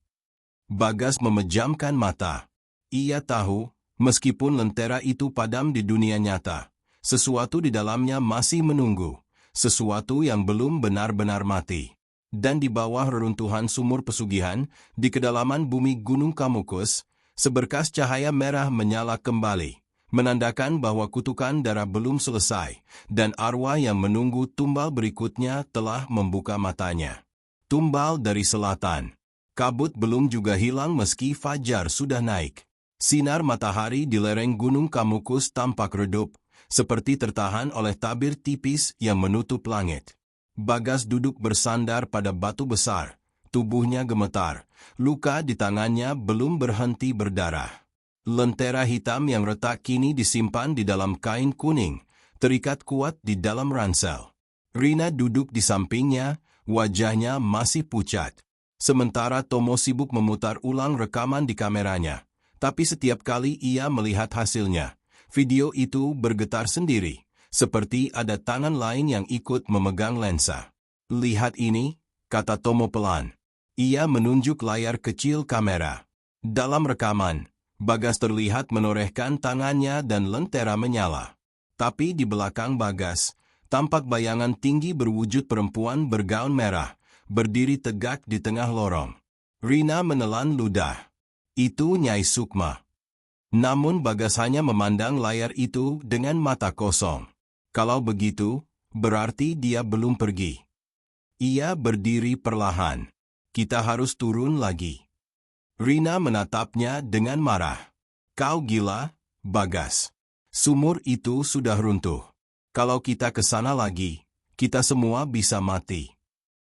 Bagas memejamkan mata. Ia tahu, meskipun lentera itu padam di dunia nyata, sesuatu di dalamnya masih menunggu, sesuatu yang belum benar-benar mati. Dan di bawah reruntuhan sumur pesugihan, di kedalaman bumi Gunung Kamukus, seberkas cahaya merah menyala kembali, menandakan bahwa kutukan darah belum selesai, dan arwah yang menunggu tumbal berikutnya telah membuka matanya. Tumbal dari selatan. Kabut belum juga hilang meski fajar sudah naik. Sinar matahari di lereng Gunung Kamukus tampak redup, seperti tertahan oleh tabir tipis yang menutup langit. Bagas duduk bersandar pada batu besar, tubuhnya gemetar, luka di tangannya belum berhenti berdarah. Lentera hitam yang retak kini disimpan di dalam kain kuning, terikat kuat di dalam ransel. Rina duduk di sampingnya, wajahnya masih pucat. Sementara Tomo sibuk memutar ulang rekaman di kameranya. Tapi setiap kali ia melihat hasilnya, video itu bergetar sendiri, seperti ada tangan lain yang ikut memegang lensa. "Lihat ini," kata Tomo pelan. Ia menunjuk layar kecil kamera. Dalam rekaman, Bagas terlihat menorehkan tangannya dan lentera menyala. Tapi di belakang Bagas, tampak bayangan tinggi berwujud perempuan bergaun merah, berdiri tegak di tengah lorong. Rina menelan ludah. Itu Nyai Sukma. Namun Bagas hanya memandang layar itu dengan mata kosong. Kalau begitu, berarti dia belum pergi. Ia berdiri perlahan. "Kita harus turun lagi." Rina menatapnya dengan marah. "Kau gila, Bagas. Sumur itu sudah runtuh. Kalau kita ke sana lagi, kita semua bisa mati."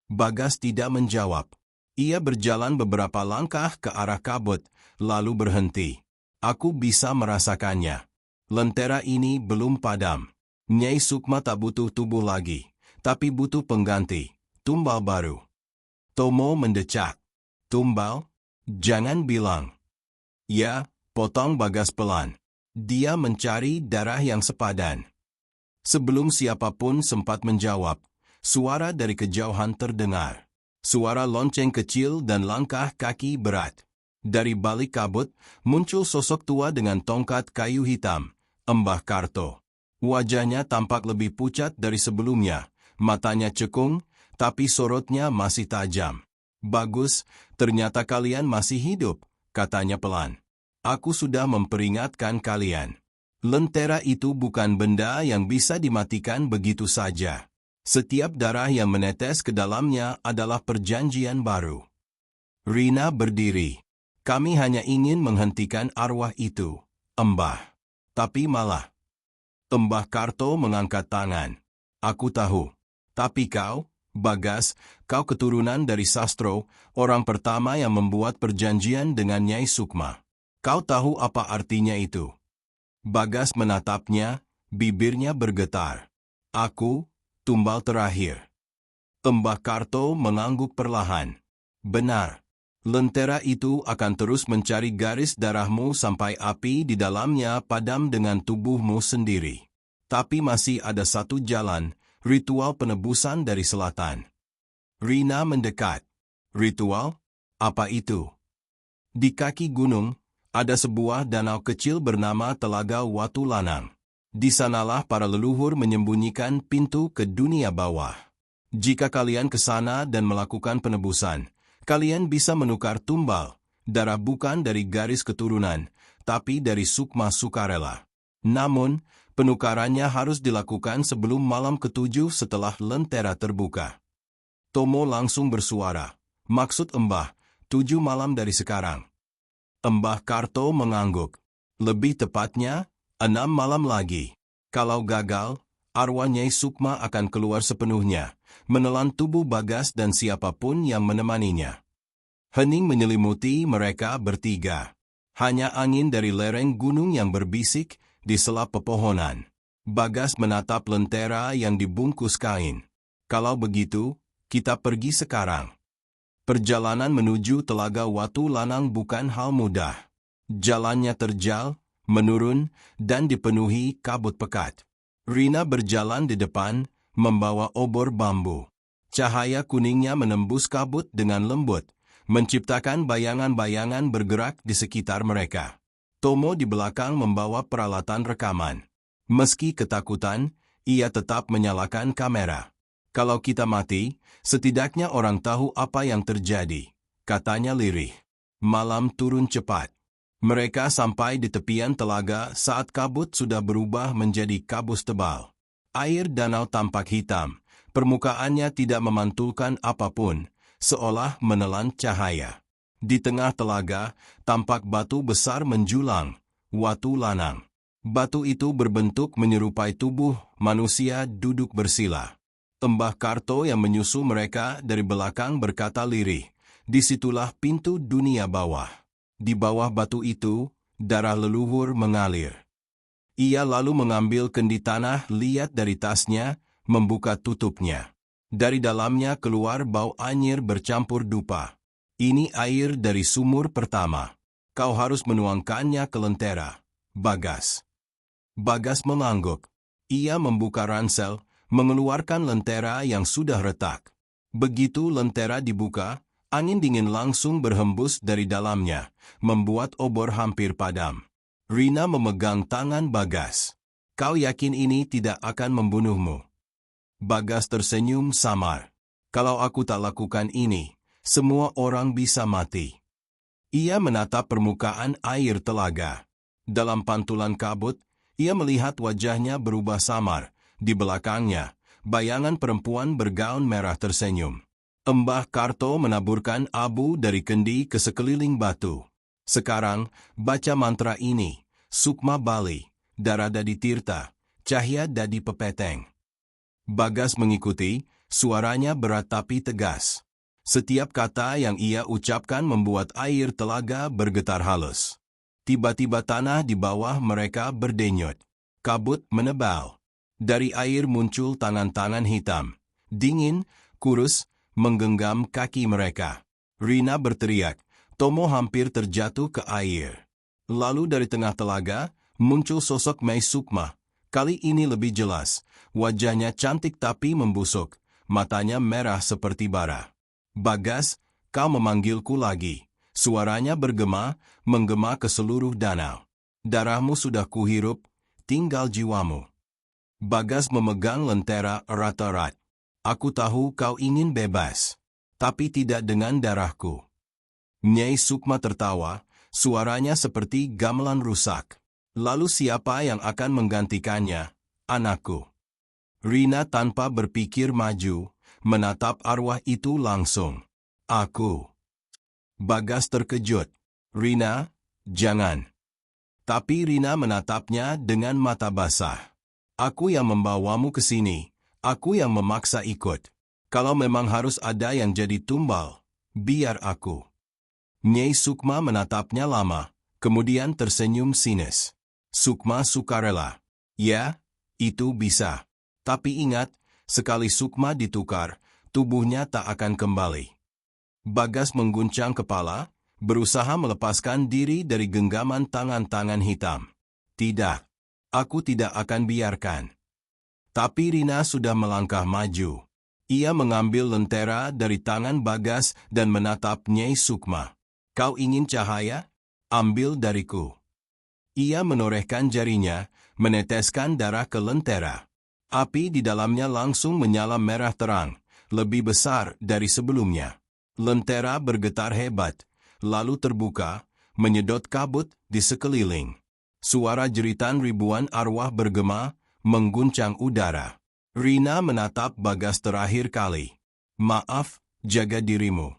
Bagas tidak menjawab. Ia berjalan beberapa langkah ke arah kabut, lalu berhenti. "Aku bisa merasakannya. Lentera ini belum padam. Nyai Sukma tak butuh tubuh lagi, tapi butuh pengganti, tumbal baru." Tomo mendecak. "Tumbal? Jangan bilang." "Ya," potong Bagas pelan. Dia mencari darah yang sepadan. Sebelum siapapun sempat menjawab, suara dari kejauhan terdengar. Suara lonceng kecil dan langkah kaki berat. Dari balik kabut, muncul sosok tua dengan tongkat kayu hitam, Mbah Karto. Wajahnya tampak lebih pucat dari sebelumnya, matanya cekung, tapi sorotnya masih tajam. "Bagus, ternyata kalian masih hidup," katanya pelan. "Aku sudah memperingatkan kalian. Lentera itu bukan benda yang bisa dimatikan begitu saja. Setiap darah yang menetes ke dalamnya adalah perjanjian baru." Rina berdiri. "Kami hanya ingin menghentikan arwah itu, Mbah. Tapi malah..." Mbah Karto mengangkat tangan. "Aku tahu. Tapi kau, Bagas, kau keturunan dari Sastro, orang pertama yang membuat perjanjian dengan Nyai Sukma. Kau tahu apa artinya itu?" Bagas menatapnya, bibirnya bergetar. "Aku, tumbal terakhir." Mbah Karto mengangguk perlahan. "Benar. Lentera itu akan terus mencari garis darahmu sampai api di dalamnya padam dengan tubuhmu sendiri. Tapi masih ada satu jalan, ritual penebusan dari selatan." Rina mendekat. "Ritual? Apa itu?" "Di kaki gunung, ada sebuah danau kecil bernama Telaga Watu Lanang. Di sanalah para leluhur menyembunyikan pintu ke dunia bawah. Jika kalian ke sana dan melakukan penebusan, kalian bisa menukar tumbal, darah bukan dari garis keturunan, tapi dari Sukma sukarela. Namun, penukarannya harus dilakukan sebelum malam ketujuh setelah lentera terbuka." Tomo langsung bersuara. "Maksud Mbah, 7 malam dari sekarang." Mbah Karto mengangguk. "Lebih tepatnya, 6 malam lagi. Kalau gagal, arwah Nyai Sukma akan keluar sepenuhnya, menelan tubuh Bagas dan siapapun yang menemaninya." Hening menyelimuti mereka bertiga. Hanya angin dari lereng gunung yang berbisik di sela pepohonan. Bagas menatap lentera yang dibungkus kain. "Kalau begitu, kita pergi sekarang." Perjalanan menuju Telaga Watu Lanang bukan hal mudah. Jalannya terjal, menurun, dan dipenuhi kabut pekat. Rina berjalan di depan, membawa obor bambu. Cahaya kuningnya menembus kabut dengan lembut, menciptakan bayangan-bayangan bergerak di sekitar mereka. Tomo di belakang membawa peralatan rekaman. Meski ketakutan, ia tetap menyalakan kamera. Kalau kita mati, setidaknya orang tahu apa yang terjadi, katanya lirih. Malam turun cepat. Mereka sampai di tepian telaga saat kabut sudah berubah menjadi kabus tebal. Air danau tampak hitam, permukaannya tidak memantulkan apapun, seolah menelan cahaya. Di tengah telaga, tampak batu besar menjulang, Watu Lanang. Batu itu berbentuk menyerupai tubuh manusia duduk bersila. Mbah Karto yang menyusul mereka dari belakang berkata lirih, disitulah pintu dunia bawah. Di bawah batu itu, darah leluhur mengalir. Ia lalu mengambil kendi tanah liat dari tasnya, membuka tutupnya. Dari dalamnya keluar bau anyir bercampur dupa. Ini air dari sumur pertama. Kau harus menuangkannya ke lentera, Bagas. Bagas mengangguk. Ia membuka ransel, mengeluarkan lentera yang sudah retak. Begitu lentera dibuka, angin dingin langsung berhembus dari dalamnya, membuat obor hampir padam. Rina memegang tangan Bagas. Kau yakin ini tidak akan membunuhmu? Bagas tersenyum samar. Kalau aku tak lakukan ini, semua orang bisa mati. Ia menatap permukaan air telaga. Dalam pantulan kabut, ia melihat wajahnya berubah samar. Di belakangnya, bayangan perempuan bergaun merah tersenyum. Mbah Karto menaburkan abu dari kendi ke sekeliling batu. Sekarang, baca mantra ini, Sukma Bali, Dara Dadi Tirta, Cahya Dadi Pepeteng. Bagas mengikuti, suaranya berat tapi tegas. Setiap kata yang ia ucapkan membuat air telaga bergetar halus. Tiba-tiba tanah di bawah mereka berdenyut. Kabut menebal. Dari air muncul tangan-tangan hitam. Dingin, kurus, menggenggam kaki mereka. Rina berteriak. Tomo hampir terjatuh ke air. Lalu dari tengah telaga, muncul sosok Mei Sukma. Kali ini lebih jelas. Wajahnya cantik tapi membusuk. Matanya merah seperti bara. Bagas, kau memanggilku lagi. Suaranya bergema, menggema ke seluruh danau. Darahmu sudah kuhirup, tinggal jiwamu. Bagas memegang lentera erat-erat. Aku tahu kau ingin bebas, tapi tidak dengan darahku. Nyai Sukma tertawa, suaranya seperti gamelan rusak. Lalu siapa yang akan menggantikannya, anakku? Rina tanpa berpikir maju, menatap arwah itu langsung. Aku. Bagas terkejut. Rina, jangan. Tapi Rina menatapnya dengan mata basah. Aku yang membawamu ke sini, aku yang memaksa ikut. Kalau memang harus ada yang jadi tumbal, biar aku. Nyai Sukma menatapnya lama, kemudian tersenyum sinis. Sukma sukarela. Ya, itu bisa. Tapi ingat, sekali Sukma ditukar, tubuhnya tak akan kembali. Bagas mengguncang kepala, berusaha melepaskan diri dari genggaman tangan-tangan hitam. Tidak. Aku tidak akan biarkan. Tapi Rina sudah melangkah maju. Ia mengambil lentera dari tangan Bagas dan menatap Nyai Sukma. Kau ingin cahaya? Ambil dariku. Ia menorehkan jarinya, meneteskan darah ke lentera. Api di dalamnya langsung menyala merah terang, lebih besar dari sebelumnya. Lentera bergetar hebat, lalu terbuka, menyedot kabut di sekeliling. Suara jeritan ribuan arwah bergema, mengguncang udara. Rina menatap Bagas terakhir kali. Maaf, jaga dirimu.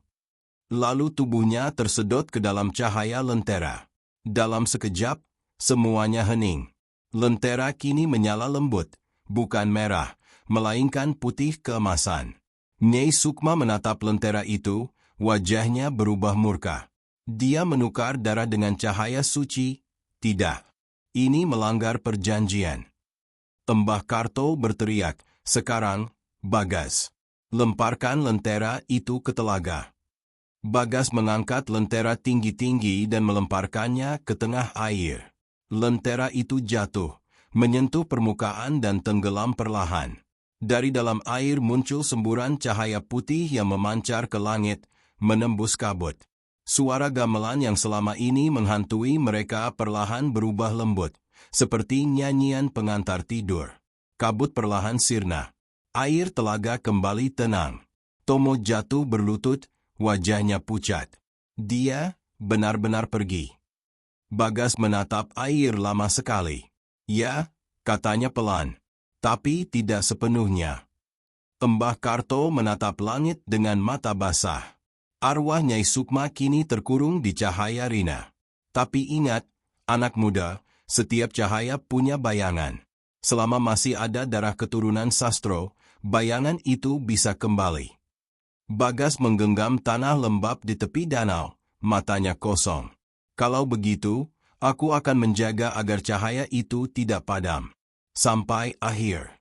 Lalu tubuhnya tersedot ke dalam cahaya lentera. Dalam sekejap, semuanya hening. Lentera kini menyala lembut, bukan merah, melainkan putih keemasan. Nyai Sukma menatap lentera itu, wajahnya berubah murka. Dia menukar darah dengan cahaya suci. Tidak. Ini melanggar perjanjian. Mbah Karto berteriak, sekarang, Bagas. Lemparkan lentera itu ke telaga. Bagas mengangkat lentera tinggi-tinggi dan melemparkannya ke tengah air. Lentera itu jatuh, menyentuh permukaan dan tenggelam perlahan. Dari dalam air muncul semburan cahaya putih yang memancar ke langit, menembus kabut. Suara gamelan yang selama ini menghantui mereka perlahan berubah lembut, seperti nyanyian pengantar tidur. Kabut perlahan sirna. Air telaga kembali tenang. Tomo jatuh berlutut, wajahnya pucat. Dia benar-benar pergi. Bagas menatap air lama sekali. Ya, katanya pelan. Tapi tidak sepenuhnya. Mbah Karto menatap langit dengan mata basah. Arwah Nyai Sukma kini terkurung di cahaya Rina. Tapi ingat, anak muda, setiap cahaya punya bayangan. Selama masih ada darah keturunan sastro, bayangan itu bisa kembali. Bagas menggenggam tanah lembab di tepi danau, matanya kosong. Kalau begitu, aku akan menjaga agar cahaya itu tidak padam. Sampai akhir.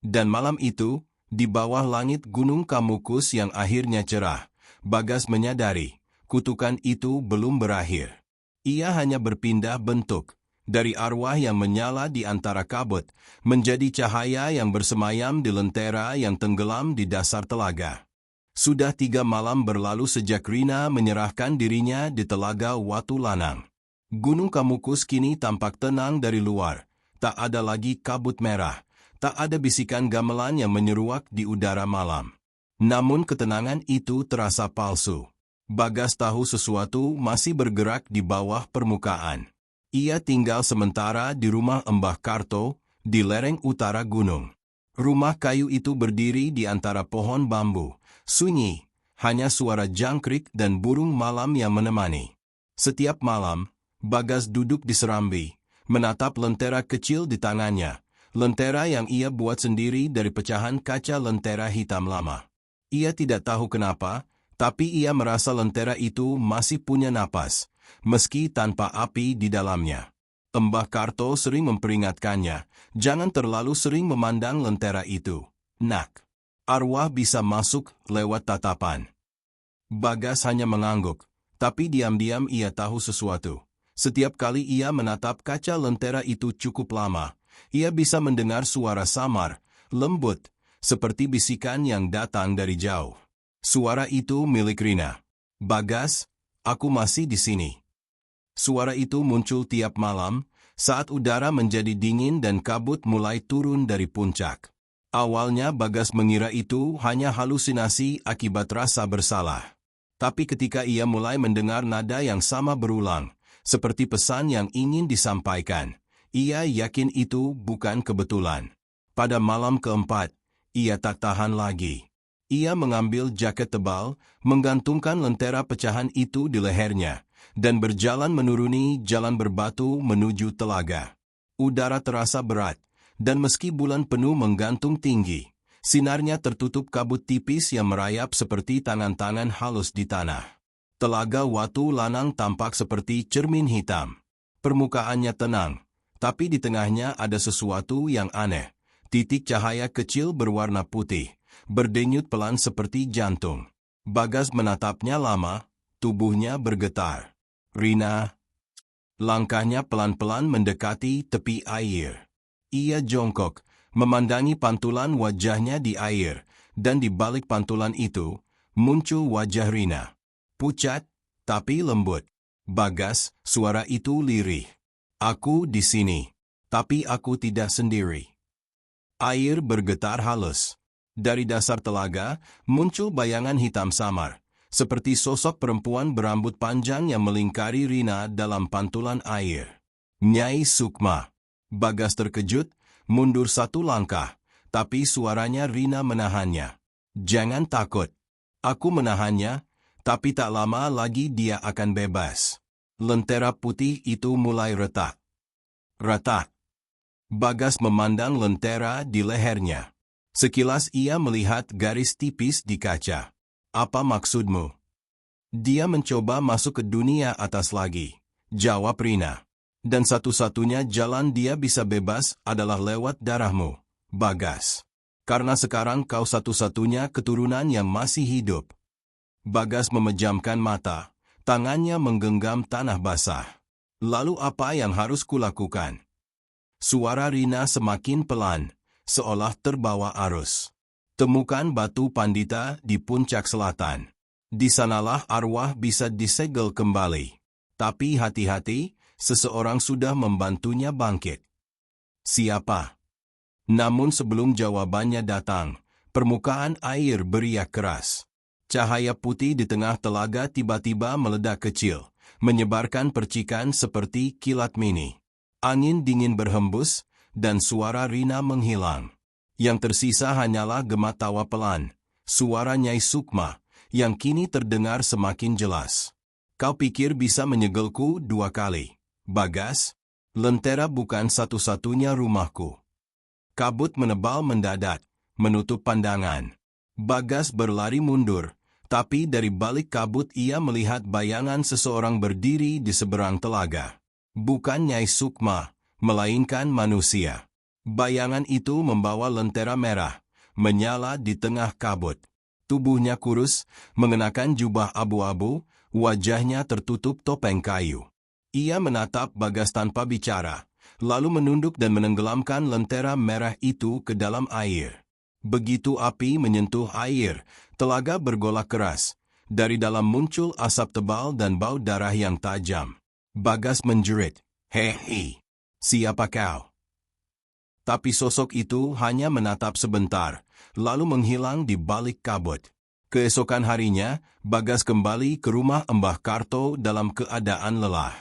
Dan malam itu, di bawah langit Gunung Kamukus yang akhirnya cerah, Bagas menyadari, kutukan itu belum berakhir. Ia hanya berpindah bentuk, dari arwah yang menyala di antara kabut, menjadi cahaya yang bersemayam di lentera yang tenggelam di dasar telaga. Sudah 3 malam berlalu sejak Rina menyerahkan dirinya di telaga Watu Lanang. Gunung Kamukus kini tampak tenang dari luar. Tak ada lagi kabut merah. Tak ada bisikan gamelan yang menyeruak di udara malam. Namun ketenangan itu terasa palsu. Bagas tahu sesuatu masih bergerak di bawah permukaan. Ia tinggal sementara di rumah Mbah Karto, di lereng utara gunung. Rumah kayu itu berdiri di antara pohon bambu. Sunyi, hanya suara jangkrik dan burung malam yang menemani. Setiap malam, Bagas duduk di serambi, menatap lentera kecil di tangannya, lentera yang ia buat sendiri dari pecahan kaca lentera hitam lama. Ia tidak tahu kenapa, tapi ia merasa lentera itu masih punya napas, meski tanpa api di dalamnya. Mbah Karto sering memperingatkannya, jangan terlalu sering memandang lentera itu. Nak. Arwah bisa masuk lewat tatapan. Bagas hanya mengangguk, tapi diam-diam ia tahu sesuatu. Setiap kali ia menatap kaca lentera itu cukup lama, ia bisa mendengar suara samar, lembut, seperti bisikan yang datang dari jauh. Suara itu milik Rina. Bagas, aku masih di sini. Suara itu muncul tiap malam, saat udara menjadi dingin dan kabut mulai turun dari puncak. Awalnya Bagas mengira itu hanya halusinasi akibat rasa bersalah. Tapi ketika ia mulai mendengar nada yang sama berulang, seperti pesan yang ingin disampaikan, ia yakin itu bukan kebetulan. Pada malam keempat, ia tak tahan lagi. Ia mengambil jaket tebal, menggantungkan lentera pecahan itu di lehernya, dan berjalan menuruni jalan berbatu menuju telaga. Udara terasa berat. Dan meski bulan penuh menggantung tinggi, sinarnya tertutup kabut tipis yang merayap seperti tangan-tangan halus di tanah. Telaga Watu Lanang tampak seperti cermin hitam. Permukaannya tenang, tapi di tengahnya ada sesuatu yang aneh. Titik cahaya kecil berwarna putih, berdenyut pelan seperti jantung. Bagas menatapnya lama, tubuhnya bergetar. Rina. Langkahnya pelan-pelan mendekati tepi air. Ia jongkok, memandangi pantulan wajahnya di air, dan di balik pantulan itu, muncul wajah Rina. Pucat, tapi lembut. Bagas, suara itu lirih. Aku di sini, tapi aku tidak sendiri. Air bergetar halus. Dari dasar telaga, muncul bayangan hitam samar, seperti sosok perempuan berambut panjang yang melingkari Rina dalam pantulan air. Nyai Sukma. Bagas terkejut, mundur 1 langkah, tapi suaranya Rina menahannya. Jangan takut. Aku menahannya, tapi tak lama lagi dia akan bebas. Lentera putih itu mulai retak. Retak. Bagas memandang lentera di lehernya. Sekilas ia melihat garis tipis di kaca. Apa maksudmu? Dia mencoba masuk ke dunia atas lagi, jawab Rina. Dan satu-satunya jalan dia bisa bebas adalah lewat darahmu, Bagas. Karena sekarang kau satu-satunya keturunan yang masih hidup. Bagas memejamkan mata, tangannya menggenggam tanah basah. Lalu apa yang harus kulakukan? Suara Rina semakin pelan, seolah terbawa arus. Temukan batu Pandita di puncak selatan. Di sanalah arwah bisa disegel kembali. Tapi hati-hati, seseorang sudah membantunya bangkit. Siapa? Namun sebelum jawabannya datang, permukaan air beriak keras. Cahaya putih di tengah telaga tiba-tiba meledak kecil, menyebarkan percikan seperti kilat mini. Angin dingin berhembus, dan suara Rina menghilang. Yang tersisa hanyalah gema tawa pelan, suara Nyai Sukma, yang kini terdengar semakin jelas. Kau pikir bisa menyegelku 2 kali, Bagas? Lentera bukan satu-satunya rumahku. Kabut menebal mendadak, menutup pandangan. Bagas berlari mundur, tapi dari balik kabut ia melihat bayangan seseorang berdiri di seberang telaga. Bukan Nyai Sukma, melainkan manusia. Bayangan itu membawa lentera merah, menyala di tengah kabut. Tubuhnya kurus, mengenakan jubah abu-abu, wajahnya tertutup topeng kayu. Ia menatap Bagas tanpa bicara, lalu menunduk dan menenggelamkan lentera merah itu ke dalam air. Begitu api menyentuh air, telaga bergolak keras. Dari dalam muncul asap tebal dan bau darah yang tajam. Bagas menjerit, "Hei, siapa kau?" Tapi sosok itu hanya menatap sebentar, lalu menghilang di balik kabut. Keesokan harinya, Bagas kembali ke rumah Embah Karto dalam keadaan lelah.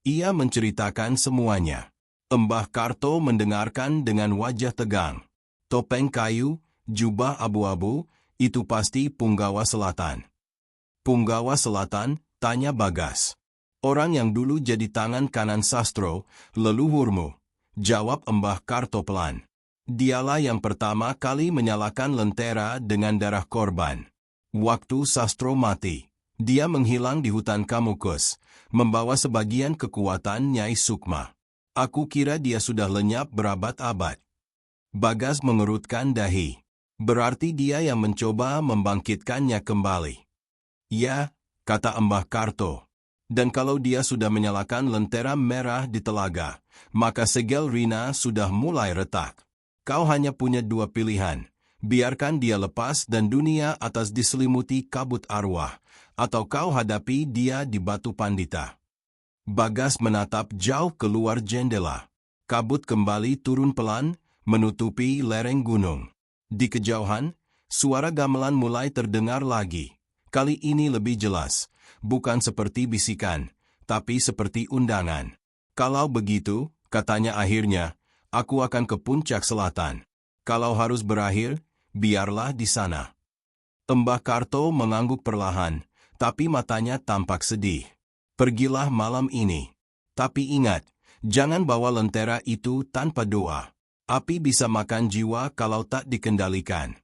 Ia menceritakan semuanya. Embah Karto mendengarkan dengan wajah tegang. Topeng kayu, jubah abu-abu, itu pasti Punggawa Selatan. Punggawa Selatan, tanya Bagas. Orang yang dulu jadi tangan kanan Sastro, leluhurmu, jawab Embah Karto pelan. Dialah yang pertama kali menyalakan lentera dengan darah korban. Waktu Sastro mati, dia menghilang di hutan Kamukus, membawa sebagian kekuatan Nyai Sukma. Aku kira dia sudah lenyap berabad-abad. Bagas mengerutkan dahi. Berarti dia yang mencoba membangkitkannya kembali. Ya, kata Embah Karto. Dan kalau dia sudah menyalakan lentera merah di telaga, maka segel Rina sudah mulai retak. Kau hanya punya 2 pilihan. Biarkan dia lepas dan dunia atas diselimuti kabut arwah, atau kau hadapi dia di batu Pandita. Bagas menatap jauh keluar jendela. Kabut kembali turun pelan, menutupi lereng gunung. Di kejauhan, suara gamelan mulai terdengar lagi. Kali ini lebih jelas, bukan seperti bisikan, tapi seperti undangan. Kalau begitu, katanya akhirnya, aku akan ke puncak selatan. Kalau harus berakhir, biarlah di sana. Embah Karto mengangguk perlahan, tapi matanya tampak sedih. Pergilah malam ini. Tapi ingat, jangan bawa lentera itu tanpa doa. Api bisa makan jiwa kalau tak dikendalikan.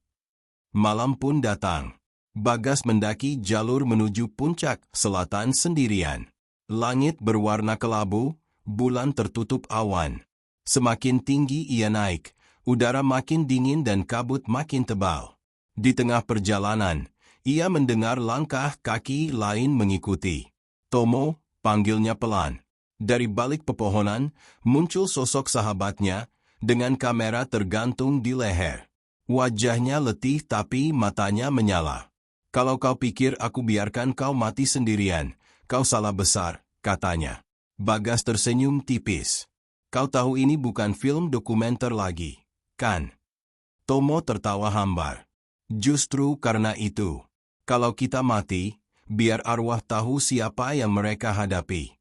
Malam pun datang. Bagas mendaki jalur menuju puncak selatan sendirian. Langit berwarna kelabu, bulan tertutup awan. Semakin tinggi ia naik, udara makin dingin dan kabut makin tebal. Di tengah perjalanan, ia mendengar langkah kaki lain mengikuti. Tomo, panggilnya pelan. Dari balik pepohonan, muncul sosok sahabatnya, dengan kamera tergantung di leher. Wajahnya letih tapi matanya menyala. Kalau kau pikir aku biarkan kau mati sendirian, kau salah besar, katanya. Bagas tersenyum tipis. Kau tahu ini bukan film dokumenter lagi, kan? Tomo tertawa hambar. Justru karena itu, kalau kita mati, biar arwah tahu siapa yang mereka hadapi.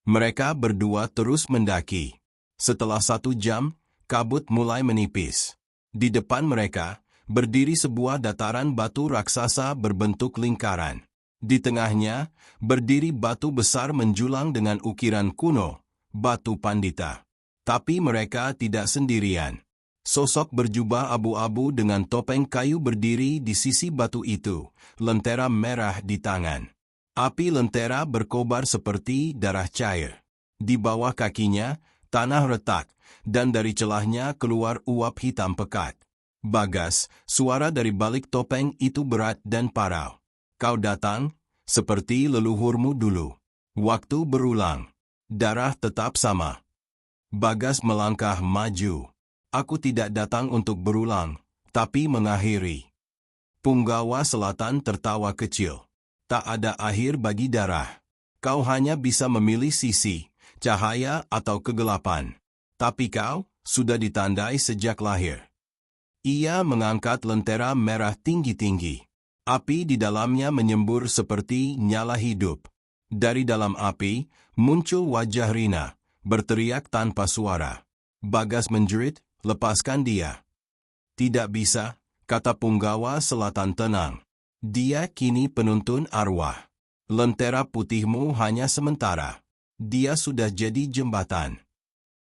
Mereka berdua terus mendaki. Setelah 1 jam, kabut mulai menipis. Di depan mereka, berdiri sebuah dataran batu raksasa berbentuk lingkaran. Di tengahnya, berdiri batu besar menjulang dengan ukiran kuno, batu Pandita. Tapi mereka tidak sendirian. Sosok berjubah abu-abu dengan topeng kayu berdiri di sisi batu itu, lentera merah di tangan. Api lentera berkobar seperti darah cair. Di bawah kakinya, tanah retak, dan dari celahnya keluar uap hitam pekat. Bagas, suara dari balik topeng itu berat dan parau. Kau datang, seperti leluhurmu dulu. Waktu berulang. Darah tetap sama. Bagas melangkah maju. Aku tidak datang untuk berulang, tapi mengakhiri. Punggawa Selatan tertawa kecil. Tak ada akhir bagi darah. Kau hanya bisa memilih sisi, cahaya atau kegelapan. Tapi kau sudah ditandai sejak lahir. Ia mengangkat lentera merah tinggi-tinggi. Api di dalamnya menyembur seperti nyala hidup. Dari dalam api, muncul wajah Rina, berteriak tanpa suara. Bagas menjerit, lepaskan dia. Tidak bisa, kata Punggawa Selatan tenang. Dia kini penuntun arwah. Lentera putihmu hanya sementara. Dia sudah jadi jembatan.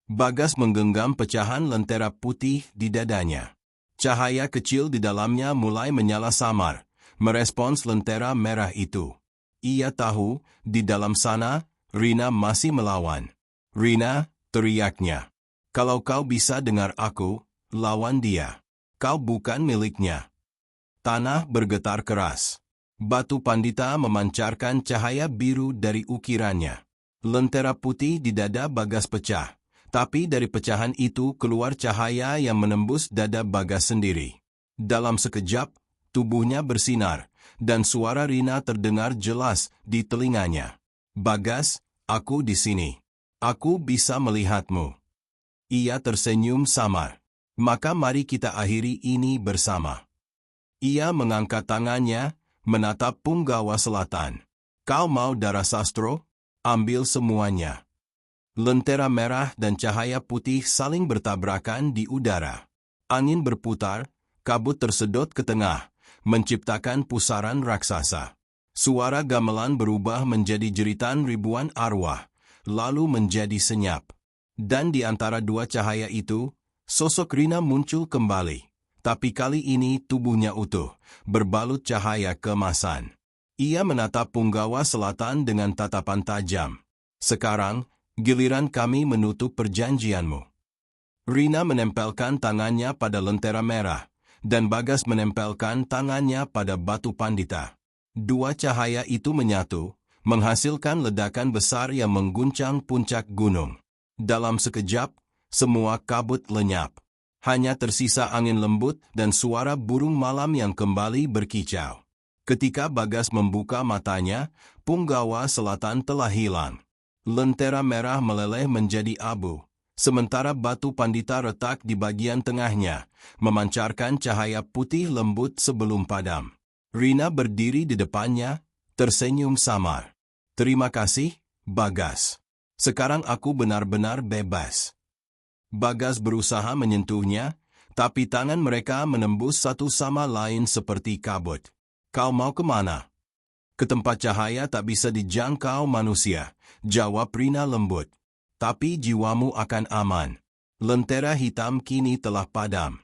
Bagas menggenggam pecahan lentera putih di dadanya. Cahaya kecil di dalamnya mulai menyala samar, merespons lentera merah itu. Ia tahu, di dalam sana, Rina masih melawan. Rina, teriaknya. Kalau kau bisa dengar aku, lawan dia. Kau bukan miliknya. Tanah bergetar keras. Batu Pandita memancarkan cahaya biru dari ukirannya. Lentera putih di dada Bagas pecah. Tapi dari pecahan itu keluar cahaya yang menembus dada Bagas sendiri. Dalam sekejap, tubuhnya bersinar, dan suara Rina terdengar jelas di telinganya. Bagas, aku di sini. Aku bisa melihatmu. Ia tersenyum samar. Maka mari kita akhiri ini bersama. Ia mengangkat tangannya, menatap Punggawa Selatan. Kau mau darah sastro? Ambil semuanya. Lentera merah dan cahaya putih saling bertabrakan di udara. Angin berputar, kabut tersedot ke tengah, menciptakan pusaran raksasa. Suara gamelan berubah menjadi jeritan ribuan arwah, lalu menjadi senyap. Dan di antara dua cahaya itu, sosok Rina muncul kembali. Tapi kali ini tubuhnya utuh, berbalut cahaya keemasan. Ia menatap Punggawa Selatan dengan tatapan tajam. Sekarang, giliran kami menutup perjanjianmu. Rina menempelkan tangannya pada lentera merah, dan Bagas menempelkan tangannya pada Batu Pandita. Dua cahaya itu menyatu, menghasilkan ledakan besar yang mengguncang puncak gunung. Dalam sekejap, semua kabut lenyap. Hanya tersisa angin lembut dan suara burung malam yang kembali berkicau. Ketika Bagas membuka matanya, Punggawa Selatan telah hilang. Lentera merah meleleh menjadi abu, sementara Batu Pandita retak di bagian tengahnya, memancarkan cahaya putih lembut sebelum padam. Rina berdiri di depannya, tersenyum samar. Terima kasih, Bagas. Sekarang aku benar-benar bebas. Bagas berusaha menyentuhnya, tapi tangan mereka menembus satu sama lain seperti kabut. Kau mau kemana? Ke tempat cahaya tak bisa dijangkau manusia, jawab Rina lembut. Tapi jiwamu akan aman. Lentera hitam kini telah padam.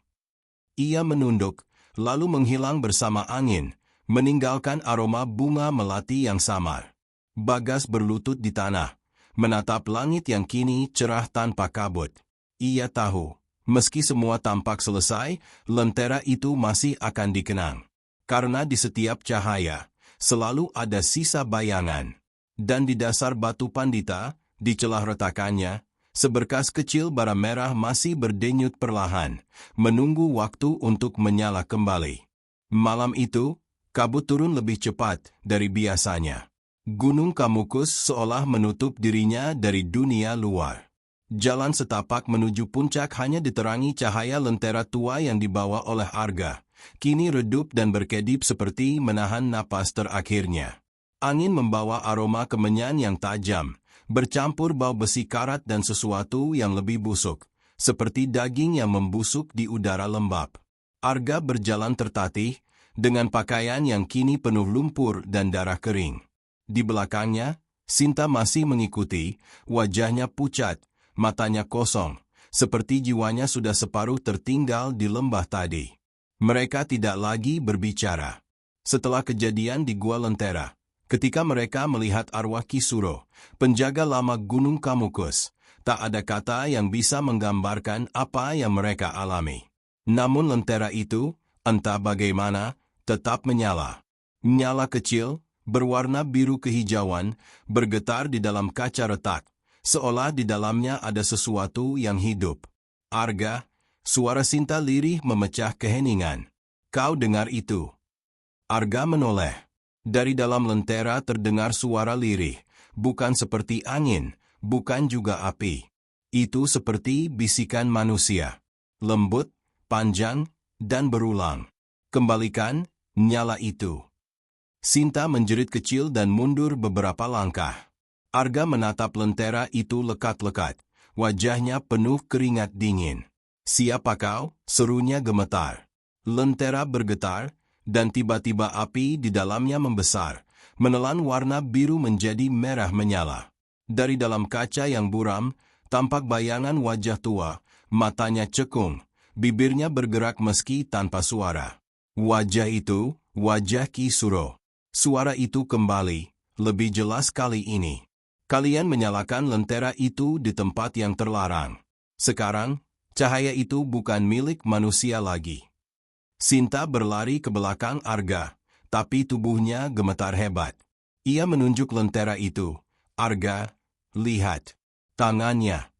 Ia menunduk, lalu menghilang bersama angin, meninggalkan aroma bunga melati yang samar. Bagas berlutut di tanah, menatap langit yang kini cerah tanpa kabut. Ia tahu, meski semua tampak selesai, lentera itu masih akan dikenang. Karena di setiap cahaya, selalu ada sisa bayangan. Dan di dasar Batu Pandita, di celah retakannya, seberkas kecil bara merah masih berdenyut perlahan, menunggu waktu untuk menyala kembali. Malam itu, kabut turun lebih cepat dari biasanya. Gunung Kamukus seolah menutup dirinya dari dunia luar. Jalan setapak menuju puncak hanya diterangi cahaya lentera tua yang dibawa oleh Arga, kini redup dan berkedip seperti menahan napas terakhirnya. Angin membawa aroma kemenyan yang tajam, bercampur bau besi karat dan sesuatu yang lebih busuk, seperti daging yang membusuk di udara lembab. Arga berjalan tertatih, dengan pakaian yang kini penuh lumpur dan darah kering. Di belakangnya, Sinta masih mengikuti, wajahnya pucat, matanya kosong, seperti jiwanya sudah separuh tertinggal di lembah tadi. Mereka tidak lagi berbicara. Setelah kejadian di Gua Lentera, ketika mereka melihat arwah Kisuro, penjaga lama Gunung Kamukus, tak ada kata yang bisa menggambarkan apa yang mereka alami. Namun lentera itu, entah bagaimana, tetap menyala. Nyala kecil, berwarna biru kehijauan, bergetar di dalam kaca retak, seolah di dalamnya ada sesuatu yang hidup. Arga, suara Sinta lirih memecah keheningan. Kau dengar itu? Arga menoleh. Dari dalam lentera terdengar suara lirih, bukan seperti angin, bukan juga api. Itu seperti bisikan manusia. Lembut, panjang, dan berulang. Kembalikan, nyala itu. Sinta menjerit kecil dan mundur beberapa langkah. Arga menatap lentera itu lekat-lekat. Wajahnya penuh keringat dingin. Siapa kau? Serunya gemetar. Lentera bergetar, dan tiba-tiba api di dalamnya membesar, menelan warna biru menjadi merah menyala. Dari dalam kaca yang buram, tampak bayangan wajah tua, matanya cekung, bibirnya bergerak meski tanpa suara. Wajah itu, wajah Ki Suro. Suara itu kembali, lebih jelas kali ini. Kalian menyalakan lentera itu di tempat yang terlarang. Sekarang, cahaya itu bukan milik manusia lagi. Sinta berlari ke belakang Arga, tapi tubuhnya gemetar hebat. Ia menunjuk lentera itu. Arga, lihat. Tangannya.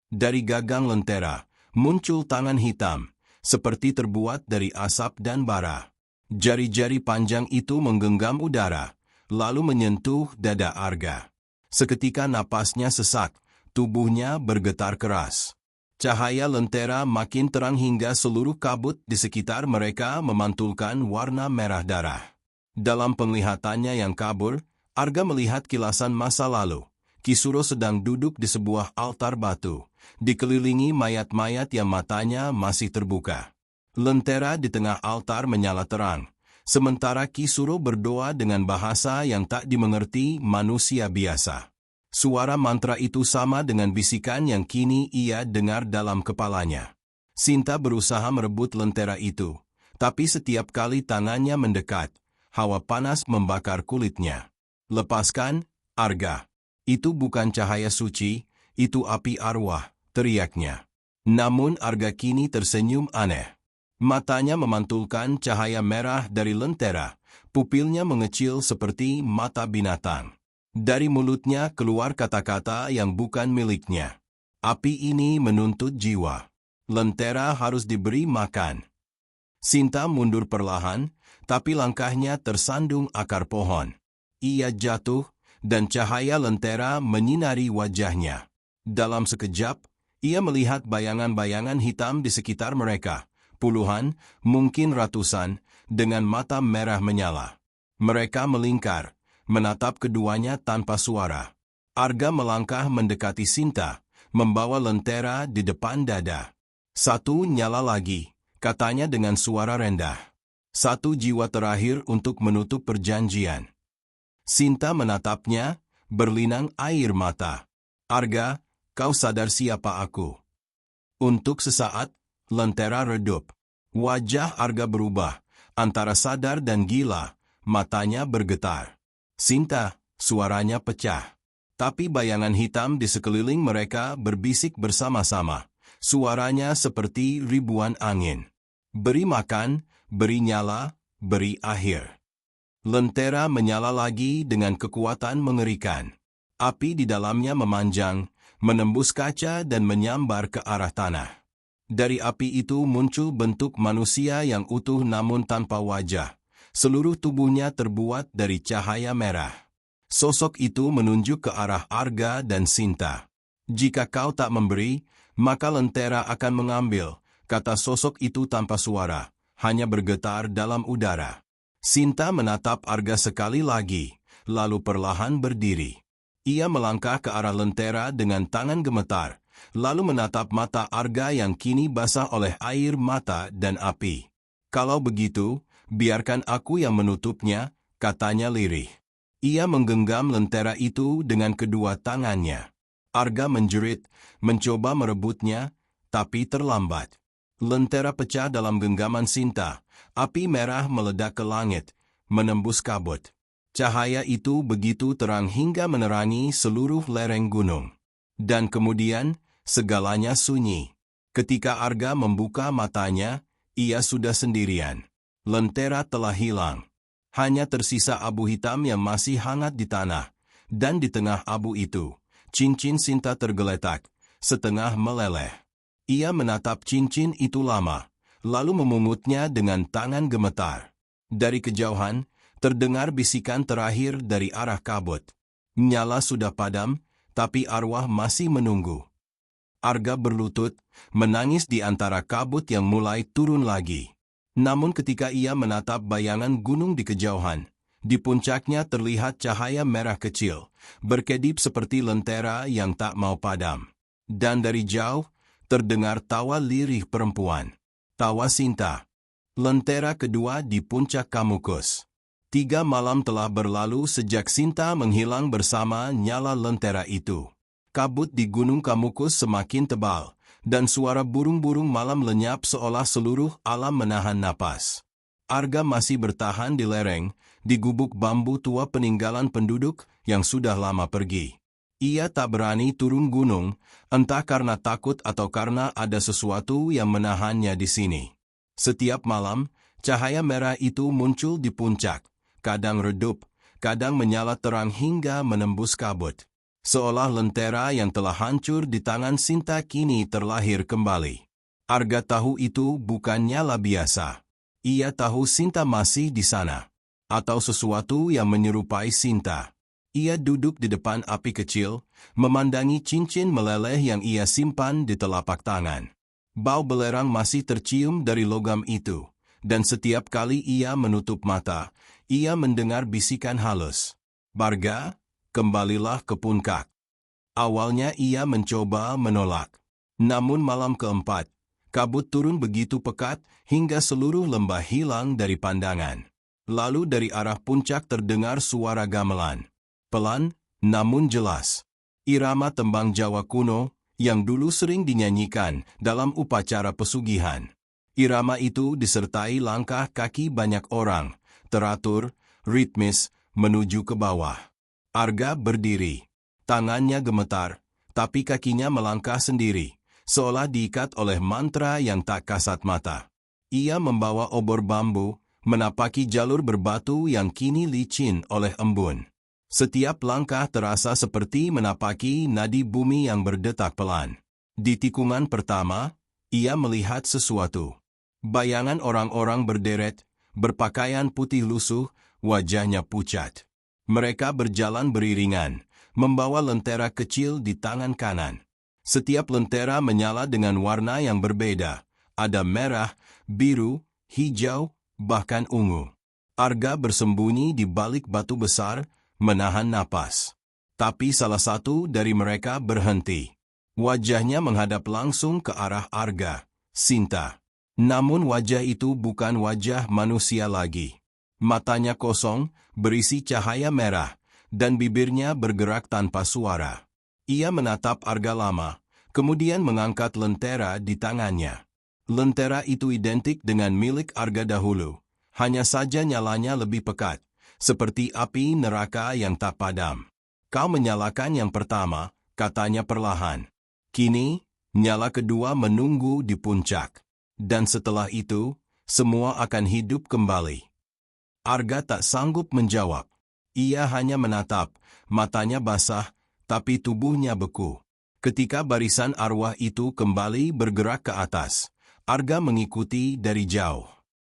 Dari gagang lentera, muncul tangan hitam, seperti terbuat dari asap dan bara. Jari-jari panjang itu menggenggam udara, lalu menyentuh dada Arga. Seketika napasnya sesak, tubuhnya bergetar keras. Cahaya lentera makin terang hingga seluruh kabut di sekitar mereka memantulkan warna merah darah. Dalam penglihatannya yang kabur, Arga melihat kilasan masa lalu. Ki Suro sedang duduk di sebuah altar batu, dikelilingi mayat-mayat yang matanya masih terbuka. Lentera di tengah altar menyala terang, sementara Ki Suro berdoa dengan bahasa yang tak dimengerti manusia biasa. Suara mantra itu sama dengan bisikan yang kini ia dengar dalam kepalanya. Sinta berusaha merebut lentera itu, tapi setiap kali tangannya mendekat, hawa panas membakar kulitnya. Lepaskan, Arga. Itu bukan cahaya suci, itu api arwah, teriaknya. Namun Arga kini tersenyum aneh. Matanya memantulkan cahaya merah dari lentera, pupilnya mengecil seperti mata binatang. Dari mulutnya keluar kata-kata yang bukan miliknya. Api ini menuntut jiwa. Lentera harus diberi makan. Sinta mundur perlahan, tapi langkahnya tersandung akar pohon. Ia jatuh, dan cahaya lentera menyinari wajahnya. Dalam sekejap, ia melihat bayangan-bayangan hitam di sekitar mereka. Puluhan, mungkin ratusan, dengan mata merah menyala. Mereka melingkar, menatap keduanya tanpa suara. Arga melangkah mendekati Sinta, membawa lentera di depan dada. Satu nyala lagi, katanya dengan suara rendah. Satu jiwa terakhir untuk menutup perjanjian. Sinta menatapnya, berlinang air mata. Arga, kau sadar siapa aku? Untuk sesaat, lentera redup. Wajah Arga berubah, antara sadar dan gila, matanya bergetar. Sinta, suaranya pecah. Tapi bayangan hitam di sekeliling mereka berbisik bersama-sama. Suaranya seperti ribuan angin. Beri makan, beri nyala, beri akhir. Lentera menyala lagi dengan kekuatan mengerikan. Api di dalamnya memanjang, menembus kaca dan menyambar ke arah tanah. Dari api itu muncul bentuk manusia yang utuh namun tanpa wajah. Seluruh tubuhnya terbuat dari cahaya merah. Sosok itu menunjuk ke arah Arga dan Sinta. Jika kau tak memberi, maka lentera akan mengambil, kata sosok itu tanpa suara, hanya bergetar dalam udara. Sinta menatap Arga sekali lagi, lalu perlahan berdiri. Ia melangkah ke arah lentera dengan tangan gemetar, lalu menatap mata Arga yang kini basah oleh air mata dan api. Kalau begitu, biarkan aku yang menutupnya, katanya lirih. Ia menggenggam lentera itu dengan kedua tangannya. Arga menjerit, mencoba merebutnya, tapi terlambat. Lentera pecah dalam genggaman Sinta, api merah meledak ke langit, menembus kabut. Cahaya itu begitu terang hingga menerangi seluruh lereng gunung. Dan kemudian, segalanya sunyi. Ketika Arga membuka matanya, ia sudah sendirian. Lentera telah hilang. Hanya tersisa abu hitam yang masih hangat di tanah, dan di tengah abu itu, cincin Sinta tergeletak, setengah meleleh. Ia menatap cincin itu lama, lalu memungutnya dengan tangan gemetar. Dari kejauhan, terdengar bisikan terakhir dari arah kabut. Nyala sudah padam, tapi arwah masih menunggu. Arga berlutut, menangis di antara kabut yang mulai turun lagi. Namun ketika ia menatap bayangan gunung di kejauhan, di puncaknya terlihat cahaya merah kecil, berkedip seperti lentera yang tak mau padam. Dan dari jauh, terdengar tawa lirih perempuan. Tawa Sinta. Lentera kedua di puncak Kamukus. 3 malam telah berlalu sejak Sinta menghilang bersama nyala lentera itu. Kabut di Gunung Kamukus semakin tebal, dan suara burung-burung malam lenyap seolah seluruh alam menahan napas. Arga masih bertahan di lereng, di gubuk bambu tua peninggalan penduduk yang sudah lama pergi. Ia tak berani turun gunung, entah karena takut atau karena ada sesuatu yang menahannya di sini. Setiap malam, cahaya merah itu muncul di puncak, kadang redup, kadang menyala terang hingga menembus kabut. Seolah lentera yang telah hancur di tangan Sinta kini terlahir kembali. Arga tahu itu bukan nyala biasa. Ia tahu Sinta masih di sana. Atau sesuatu yang menyerupai Sinta. Ia duduk di depan api kecil, memandangi cincin meleleh yang ia simpan di telapak tangan. Bau belerang masih tercium dari logam itu, dan setiap kali ia menutup mata, ia mendengar bisikan halus. "Barga, kembalilah ke puncak." Awalnya ia mencoba menolak. Namun malam keempat, kabut turun begitu pekat hingga seluruh lembah hilang dari pandangan. Lalu dari arah puncak terdengar suara gamelan. Pelan, namun jelas. Irama tembang Jawa kuno yang dulu sering dinyanyikan dalam upacara pesugihan. Irama itu disertai langkah kaki banyak orang, teratur, ritmis, menuju ke bawah. Arga berdiri. Tangannya gemetar, tapi kakinya melangkah sendiri, seolah diikat oleh mantra yang tak kasat mata. Ia membawa obor bambu, menapaki jalur berbatu yang kini licin oleh embun. Setiap langkah terasa seperti menapaki nadi bumi yang berdetak pelan. Di tikungan pertama, ia melihat sesuatu. Bayangan orang-orang berderet, berpakaian putih lusuh, wajahnya pucat. Mereka berjalan beriringan, membawa lentera kecil di tangan kanan. Setiap lentera menyala dengan warna yang berbeda. Ada merah, biru, hijau, bahkan ungu. Arga bersembunyi di balik batu besar, menahan napas. Tapi salah satu dari mereka berhenti. Wajahnya menghadap langsung ke arah Arga, Sinta. Namun wajah itu bukan wajah manusia lagi. Matanya kosong, berisi cahaya merah, dan bibirnya bergerak tanpa suara. Ia menatap Arga lama, kemudian mengangkat lentera di tangannya. Lentera itu identik dengan milik Arga dahulu, hanya saja nyalanya lebih pekat, seperti api neraka yang tak padam. "Kau menyalakan yang pertama," katanya perlahan. "Kini, nyala kedua menunggu di puncak. Dan setelah itu, semua akan hidup kembali." Arga tak sanggup menjawab. Ia hanya menatap, matanya basah, tapi tubuhnya beku. Ketika barisan arwah itu kembali bergerak ke atas, Arga mengikuti dari jauh.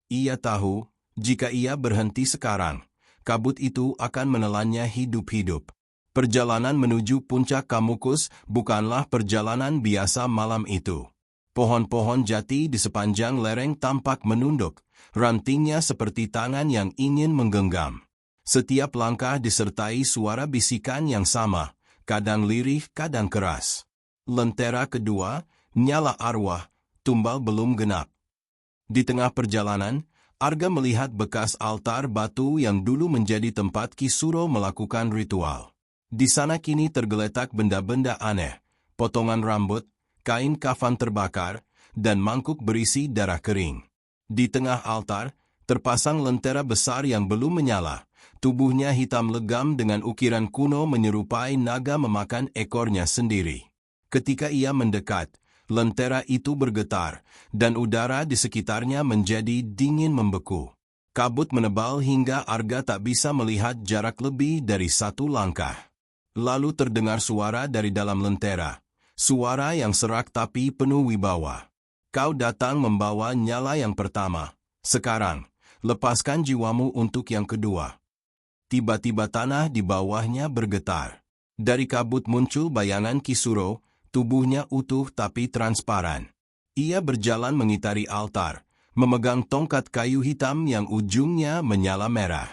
Ia tahu, jika ia berhenti sekarang, kabut itu akan menelannya hidup-hidup. Perjalanan menuju puncak Kamukus bukanlah perjalanan biasa malam itu. Pohon-pohon jati di sepanjang lereng tampak menunduk, rantingnya seperti tangan yang ingin menggenggam. Setiap langkah disertai suara bisikan yang sama, kadang lirih, kadang keras. Lentera kedua, nyala arwah, tumbal belum genap. Di tengah perjalanan, Arga melihat bekas altar batu yang dulu menjadi tempat Ki Suro melakukan ritual. Di sana kini tergeletak benda-benda aneh, potongan rambut, kain kafan terbakar, dan mangkuk berisi darah kering. Di tengah altar, terpasang lentera besar yang belum menyala. Tubuhnya hitam legam dengan ukiran kuno menyerupai naga memakan ekornya sendiri. Ketika ia mendekat, lentera itu bergetar, dan udara di sekitarnya menjadi dingin membeku. Kabut menebal hingga Arga tak bisa melihat jarak lebih dari 1 langkah. Lalu terdengar suara dari dalam lentera. Suara yang serak tapi penuh wibawa. Kau datang membawa nyala yang pertama. Sekarang, lepaskan jiwamu untuk yang kedua. Tiba-tiba tanah di bawahnya bergetar. Dari kabut muncul bayangan Kisuro, tubuhnya utuh tapi transparan. Ia berjalan mengitari altar, memegang tongkat kayu hitam yang ujungnya menyala merah.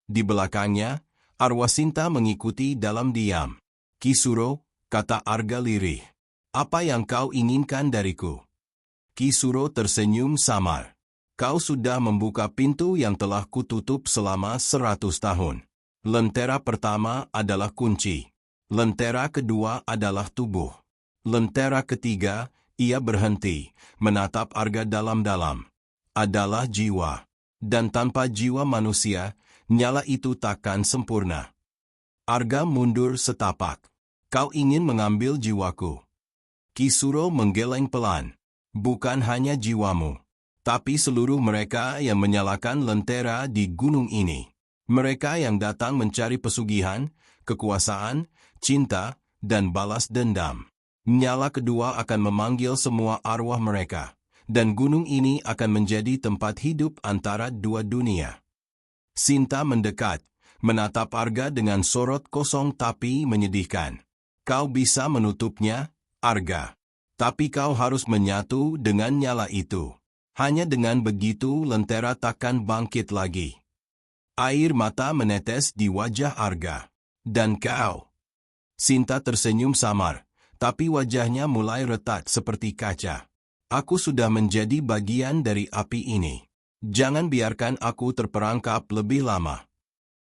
Di belakangnya, arwah Sinta mengikuti dalam diam. Kisuro, kata Arga lirih. Apa yang kau inginkan dariku? Kisuro tersenyum samar. Kau sudah membuka pintu yang telah kututup selama 100 tahun. Lentera pertama adalah kunci. Lentera kedua adalah tubuh. Lentera ketiga, ia berhenti, menatap Arga dalam-dalam. Adalah jiwa. Dan tanpa jiwa manusia, nyala itu takkan sempurna. Arga mundur setapak. Kau ingin mengambil jiwaku. Kisuro menggeleng pelan. Bukan hanya jiwamu, tapi seluruh mereka yang menyalakan lentera di gunung ini. Mereka yang datang mencari pesugihan, kekuasaan, cinta, dan balas dendam. Nyala kedua akan memanggil semua arwah mereka, dan gunung ini akan menjadi tempat hidup antara dua dunia. Sinta mendekat, menatap Arga dengan sorot kosong tapi menyedihkan. Kau bisa menutupnya, Arga. Tapi kau harus menyatu dengan nyala itu. Hanya dengan begitu lentera takkan bangkit lagi. Air mata menetes di wajah Arga. Dan kau? Sinta tersenyum samar, tapi wajahnya mulai retak seperti kaca. Aku sudah menjadi bagian dari api ini. Jangan biarkan aku terperangkap lebih lama.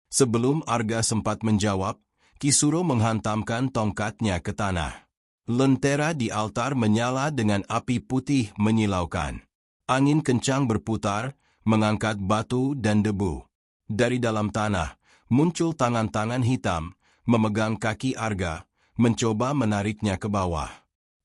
Sebelum Arga sempat menjawab, Kisuro menghantamkan tongkatnya ke tanah. Lentera di altar menyala dengan api putih menyilaukan. Angin kencang berputar, mengangkat batu dan debu. Dari dalam tanah, muncul tangan-tangan hitam, memegang kaki Arga, mencoba menariknya ke bawah.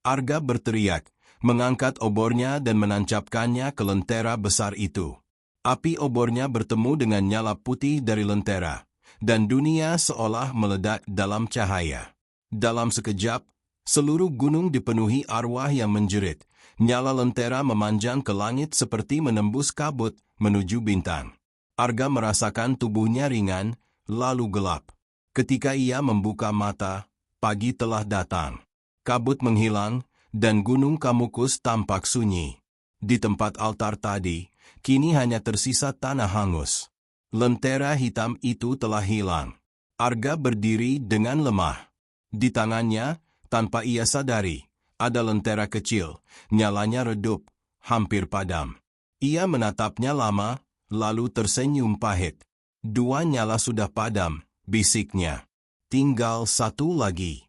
Arga berteriak, mengangkat obornya dan menancapkannya ke lentera besar itu. Api obornya bertemu dengan nyala putih dari lentera, dan dunia seolah meledak dalam cahaya. Dalam sekejap, seluruh gunung dipenuhi arwah yang menjerit. Nyala lentera memanjang ke langit seperti menembus kabut menuju bintang. Arga merasakan tubuhnya ringan, lalu gelap. Ketika ia membuka mata, pagi telah datang. Kabut menghilang, dan gunung Kamukus tampak sunyi. Di tempat altar tadi, kini hanya tersisa tanah hangus. Lentera hitam itu telah hilang. Arga berdiri dengan lemah. Di tangannya, tanpa ia sadari, ada lentera kecil, nyalanya redup, hampir padam. Ia menatapnya lama, lalu tersenyum pahit. 2 nyala sudah padam, bisiknya. Tinggal 1 lagi.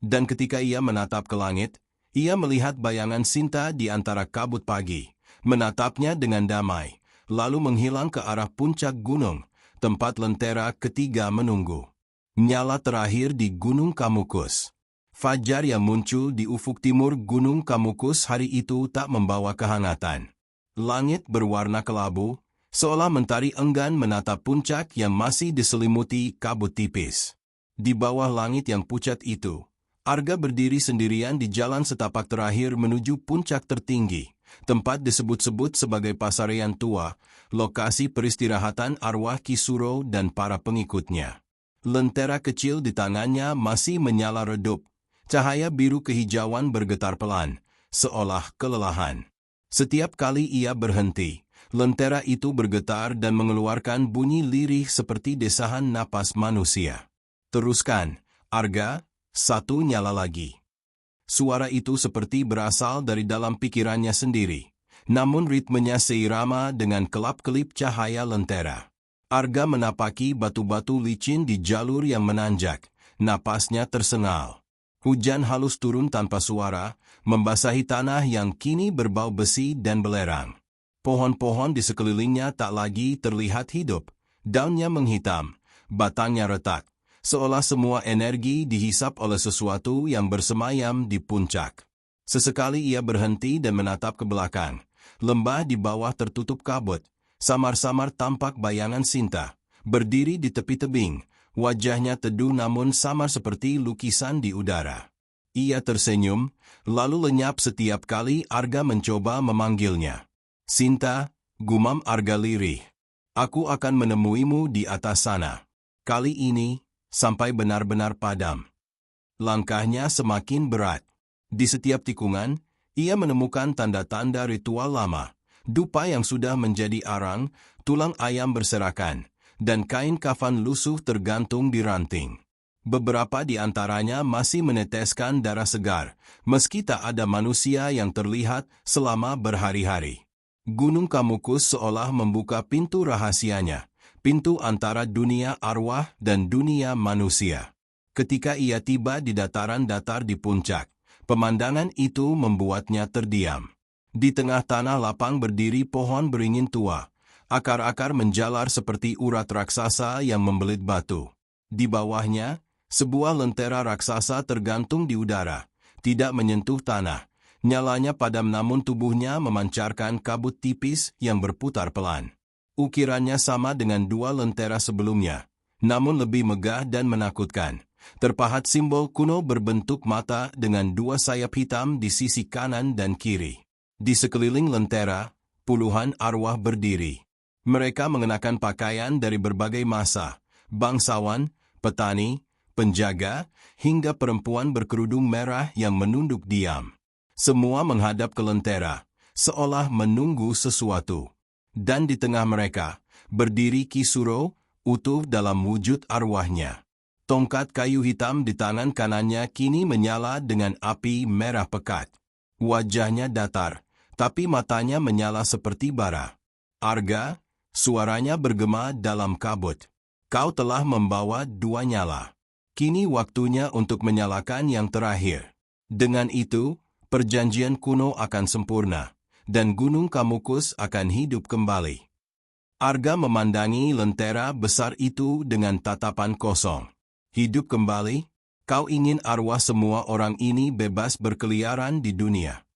Dan ketika ia menatap ke langit, ia melihat bayangan Sinta di antara kabut pagi, menatapnya dengan damai, lalu menghilang ke arah puncak gunung, tempat lentera ketiga menunggu. Nyala terakhir di Gunung Kamukus. Fajar yang muncul di ufuk timur Gunung Kamukus hari itu tak membawa kehangatan. Langit berwarna kelabu, seolah mentari enggan menatap puncak yang masih diselimuti kabut tipis. Di bawah langit yang pucat itu, Arga berdiri sendirian di jalan setapak terakhir menuju puncak tertinggi, tempat disebut-sebut sebagai Pasarean Tua, lokasi peristirahatan arwah Kisuro dan para pengikutnya. Lentera kecil di tangannya masih menyala redup. Cahaya biru kehijauan bergetar pelan, seolah kelelahan. Setiap kali ia berhenti, lentera itu bergetar dan mengeluarkan bunyi lirih seperti desahan napas manusia. Teruskan, Arga, 1 nyala lagi. Suara itu seperti berasal dari dalam pikirannya sendiri, namun ritmenya seirama dengan kelap-kelip cahaya lentera. Arga menapaki batu-batu licin di jalur yang menanjak, napasnya tersengal. Hujan halus turun tanpa suara, membasahi tanah yang kini berbau besi dan belerang. Pohon-pohon di sekelilingnya tak lagi terlihat hidup. Daunnya menghitam, batangnya retak, seolah semua energi dihisap oleh sesuatu yang bersemayam di puncak. Sesekali ia berhenti dan menatap ke belakang. Lembah di bawah tertutup kabut, Samar-samar tampak bayangan Sinta, berdiri di tepi tebing, wajahnya teduh namun samar seperti lukisan di udara. Ia tersenyum, lalu lenyap setiap kali Arga mencoba memanggilnya. Sinta, gumam Arga lirih. Aku akan menemuimu di atas sana. Kali ini, sampai benar-benar padam. Langkahnya semakin berat. Di setiap tikungan, ia menemukan tanda-tanda ritual lama. Dupa yang sudah menjadi arang, tulang ayam berserakan, dan kain kafan lusuh tergantung di ranting. Beberapa di antaranya masih meneteskan darah segar, meski tak ada manusia yang terlihat selama berhari-hari. Gunung Kamukus seolah membuka pintu rahasianya, pintu antara dunia arwah dan dunia manusia. Ketika ia tiba di dataran datar di puncak, pemandangan itu membuatnya terdiam. Di tengah tanah lapang berdiri pohon beringin tua, akar-akar menjalar seperti urat raksasa yang membelit batu. Di bawahnya, sebuah lentera raksasa tergantung di udara, tidak menyentuh tanah. Nyalanya padam namun tubuhnya memancarkan kabut tipis yang berputar pelan. Ukirannya sama dengan dua lentera sebelumnya, namun lebih megah dan menakutkan. Terpahat simbol kuno berbentuk mata dengan dua sayap hitam di sisi kanan dan kiri. Di sekeliling lentera, puluhan arwah berdiri. Mereka mengenakan pakaian dari berbagai masa, bangsawan, petani, penjaga, hingga perempuan berkerudung merah yang menunduk diam. Semua menghadap ke lentera, seolah menunggu sesuatu. Dan di tengah mereka, berdiri Ki Suro, utuh dalam wujud arwahnya. Tongkat kayu hitam di tangan kanannya kini menyala dengan api merah pekat. Wajahnya datar, tapi matanya menyala seperti bara. Arga, suaranya bergema dalam kabut. Kau telah membawa dua nyala. Kini waktunya untuk menyalakan yang terakhir. Dengan itu, perjanjian kuno akan sempurna, dan Gunung Kamukus akan hidup kembali. Arga memandangi lentera besar itu dengan tatapan kosong. Hidup kembali? Kau ingin arwah semua orang ini bebas berkeliaran di dunia.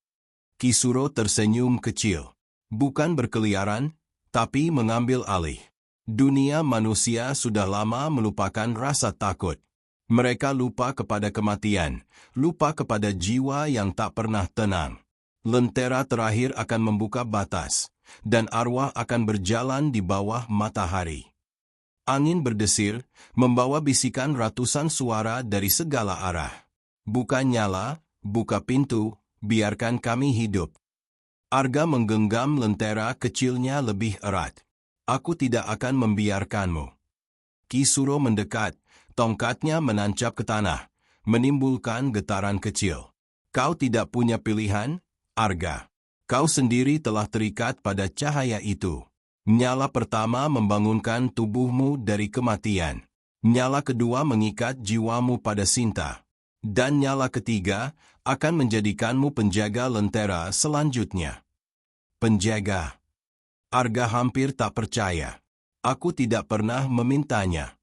Ki Suro tersenyum kecil. Bukan berkeliaran, tapi mengambil alih. Dunia manusia sudah lama melupakan rasa takut. Mereka lupa kepada kematian, lupa kepada jiwa yang tak pernah tenang. Lentera terakhir akan membuka batas, dan arwah akan berjalan di bawah matahari. Angin berdesir, membawa bisikan ratusan suara dari segala arah. Buka nyala, buka pintu, biarkan kami hidup. Arga menggenggam lentera kecilnya lebih erat. Aku tidak akan membiarkanmu. Ki Suro mendekat, tongkatnya menancap ke tanah, menimbulkan getaran kecil. Kau tidak punya pilihan, Arga. Kau sendiri telah terikat pada cahaya itu. Nyala pertama membangunkan tubuhmu dari kematian. Nyala kedua mengikat jiwamu pada Sinta. Dan nyala ketiga akan menjadikanmu penjaga lentera selanjutnya. Penjaga. Arga hampir tak percaya. Aku tidak pernah memintanya.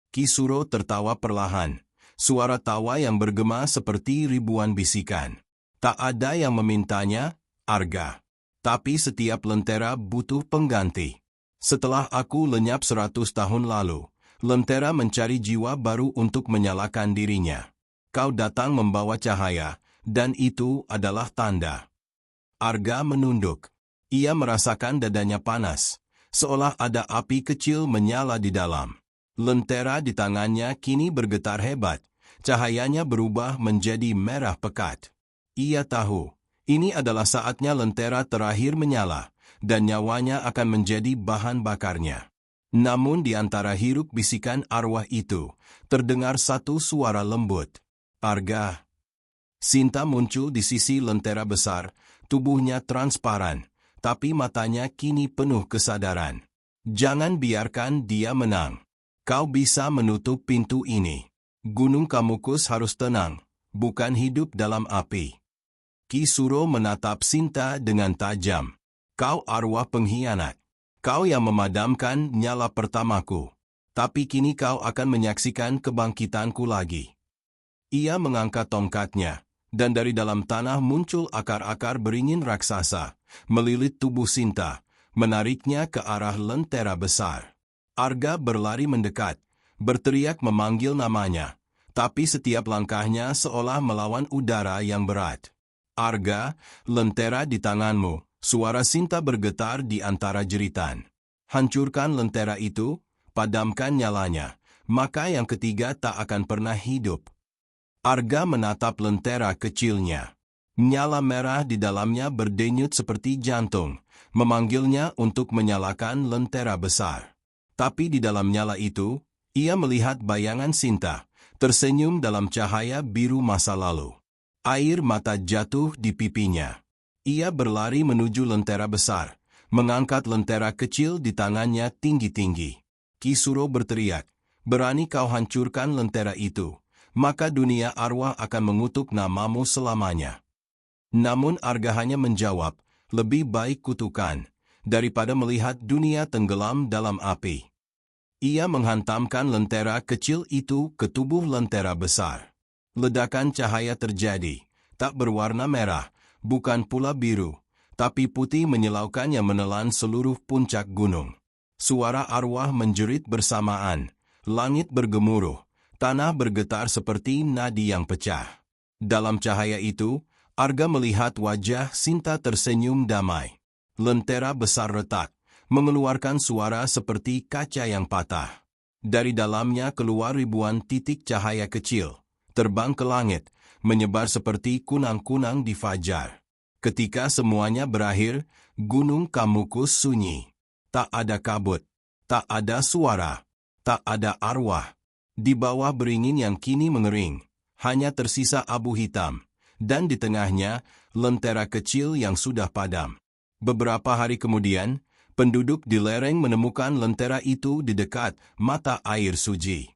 Ki Suro tertawa perlahan, suara tawa yang bergema seperti ribuan bisikan. Tak ada yang memintanya, Arga. Tapi setiap lentera butuh pengganti. Setelah aku lenyap 100 tahun lalu, lentera mencari jiwa baru untuk menyalakan dirinya. Kau datang membawa cahaya, dan itu adalah tanda. Arga menunduk. Ia merasakan dadanya panas, seolah ada api kecil menyala di dalam. Lentera di tangannya kini bergetar hebat, cahayanya berubah menjadi merah pekat. Ia tahu, ini adalah saatnya lentera terakhir menyala, dan nyawanya akan menjadi bahan bakarnya. Namun di antara hiruk bisikan arwah itu, terdengar satu suara lembut. Arga. Sinta muncul di sisi lentera besar, tubuhnya transparan, tapi matanya kini penuh kesadaran. Jangan biarkan dia menang. Kau bisa menutup pintu ini. Gunung Kamukus harus tenang, bukan hidup dalam api. Ki Suro menatap Sinta dengan tajam. Kau arwah pengkhianat. Kau yang memadamkan nyala pertamaku. Tapi kini kau akan menyaksikan kebangkitanku lagi. Ia mengangkat tongkatnya, dan dari dalam tanah muncul akar-akar beringin raksasa, melilit tubuh Sinta, menariknya ke arah lentera besar. Arga berlari mendekat, berteriak memanggil namanya, tapi setiap langkahnya seolah melawan udara yang berat. Arga, lentera di tanganmu, suara Sinta bergetar di antara jeritan. Hancurkan lentera itu, padamkan nyalanya, maka yang ketiga tak akan pernah hidup. Arga menatap lentera kecilnya. Nyala merah di dalamnya berdenyut seperti jantung, memanggilnya untuk menyalakan lentera besar. Tapi di dalam nyala itu, ia melihat bayangan Sinta, tersenyum dalam cahaya biru masa lalu. Air mata jatuh di pipinya. Ia berlari menuju lentera besar, mengangkat lentera kecil di tangannya tinggi-tinggi. Kisuro berteriak, "Berani kau hancurkan lentera itu, maka dunia arwah akan mengutuk namamu selamanya." Namun Arga hanya menjawab, "Lebih baik kutukan, daripada melihat dunia tenggelam dalam api." Ia menghantamkan lentera kecil itu ke tubuh lentera besar. Ledakan cahaya terjadi, tak berwarna merah, bukan pula biru, tapi putih menyilaukan yang menelan seluruh puncak gunung. Suara arwah menjerit bersamaan, langit bergemuruh, tanah bergetar seperti nadi yang pecah. Dalam cahaya itu, Arga melihat wajah Sinta tersenyum damai. Lentera besar retak, mengeluarkan suara seperti kaca yang patah. Dari dalamnya keluar ribuan titik cahaya kecil, terbang ke langit, menyebar seperti kunang-kunang di fajar. Ketika semuanya berakhir, Gunung Kamukus sunyi. Tak ada kabut, tak ada suara, tak ada arwah. Di bawah beringin yang kini mengering, hanya tersisa abu hitam, dan di tengahnya, lentera kecil yang sudah padam. Beberapa hari kemudian, penduduk di lereng menemukan lentera itu di dekat mata air suci.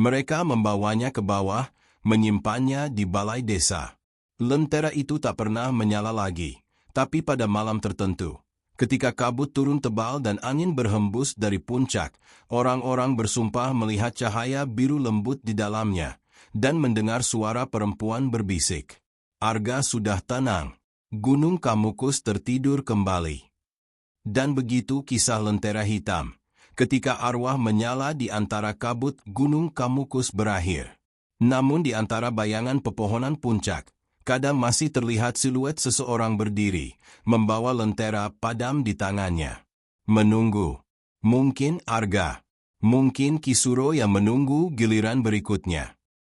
Mereka membawanya ke bawah, menyimpannya di balai desa. Lentera itu tak pernah menyala lagi, tapi pada malam tertentu, ketika kabut turun tebal dan angin berhembus dari puncak, orang-orang bersumpah melihat cahaya biru lembut di dalamnya, dan mendengar suara perempuan berbisik. Arga sudah tenang. Gunung Kamukus tertidur kembali. Dan begitu kisah lentera hitam. Ketika arwah menyala di antara kabut Gunung Kamukus berakhir. Namun di antara bayangan pepohonan puncak, kadang masih terlihat siluet seseorang berdiri, membawa lentera padam di tangannya. Menunggu. Mungkin Arga. Mungkin Kisuro yang menunggu giliran berikutnya.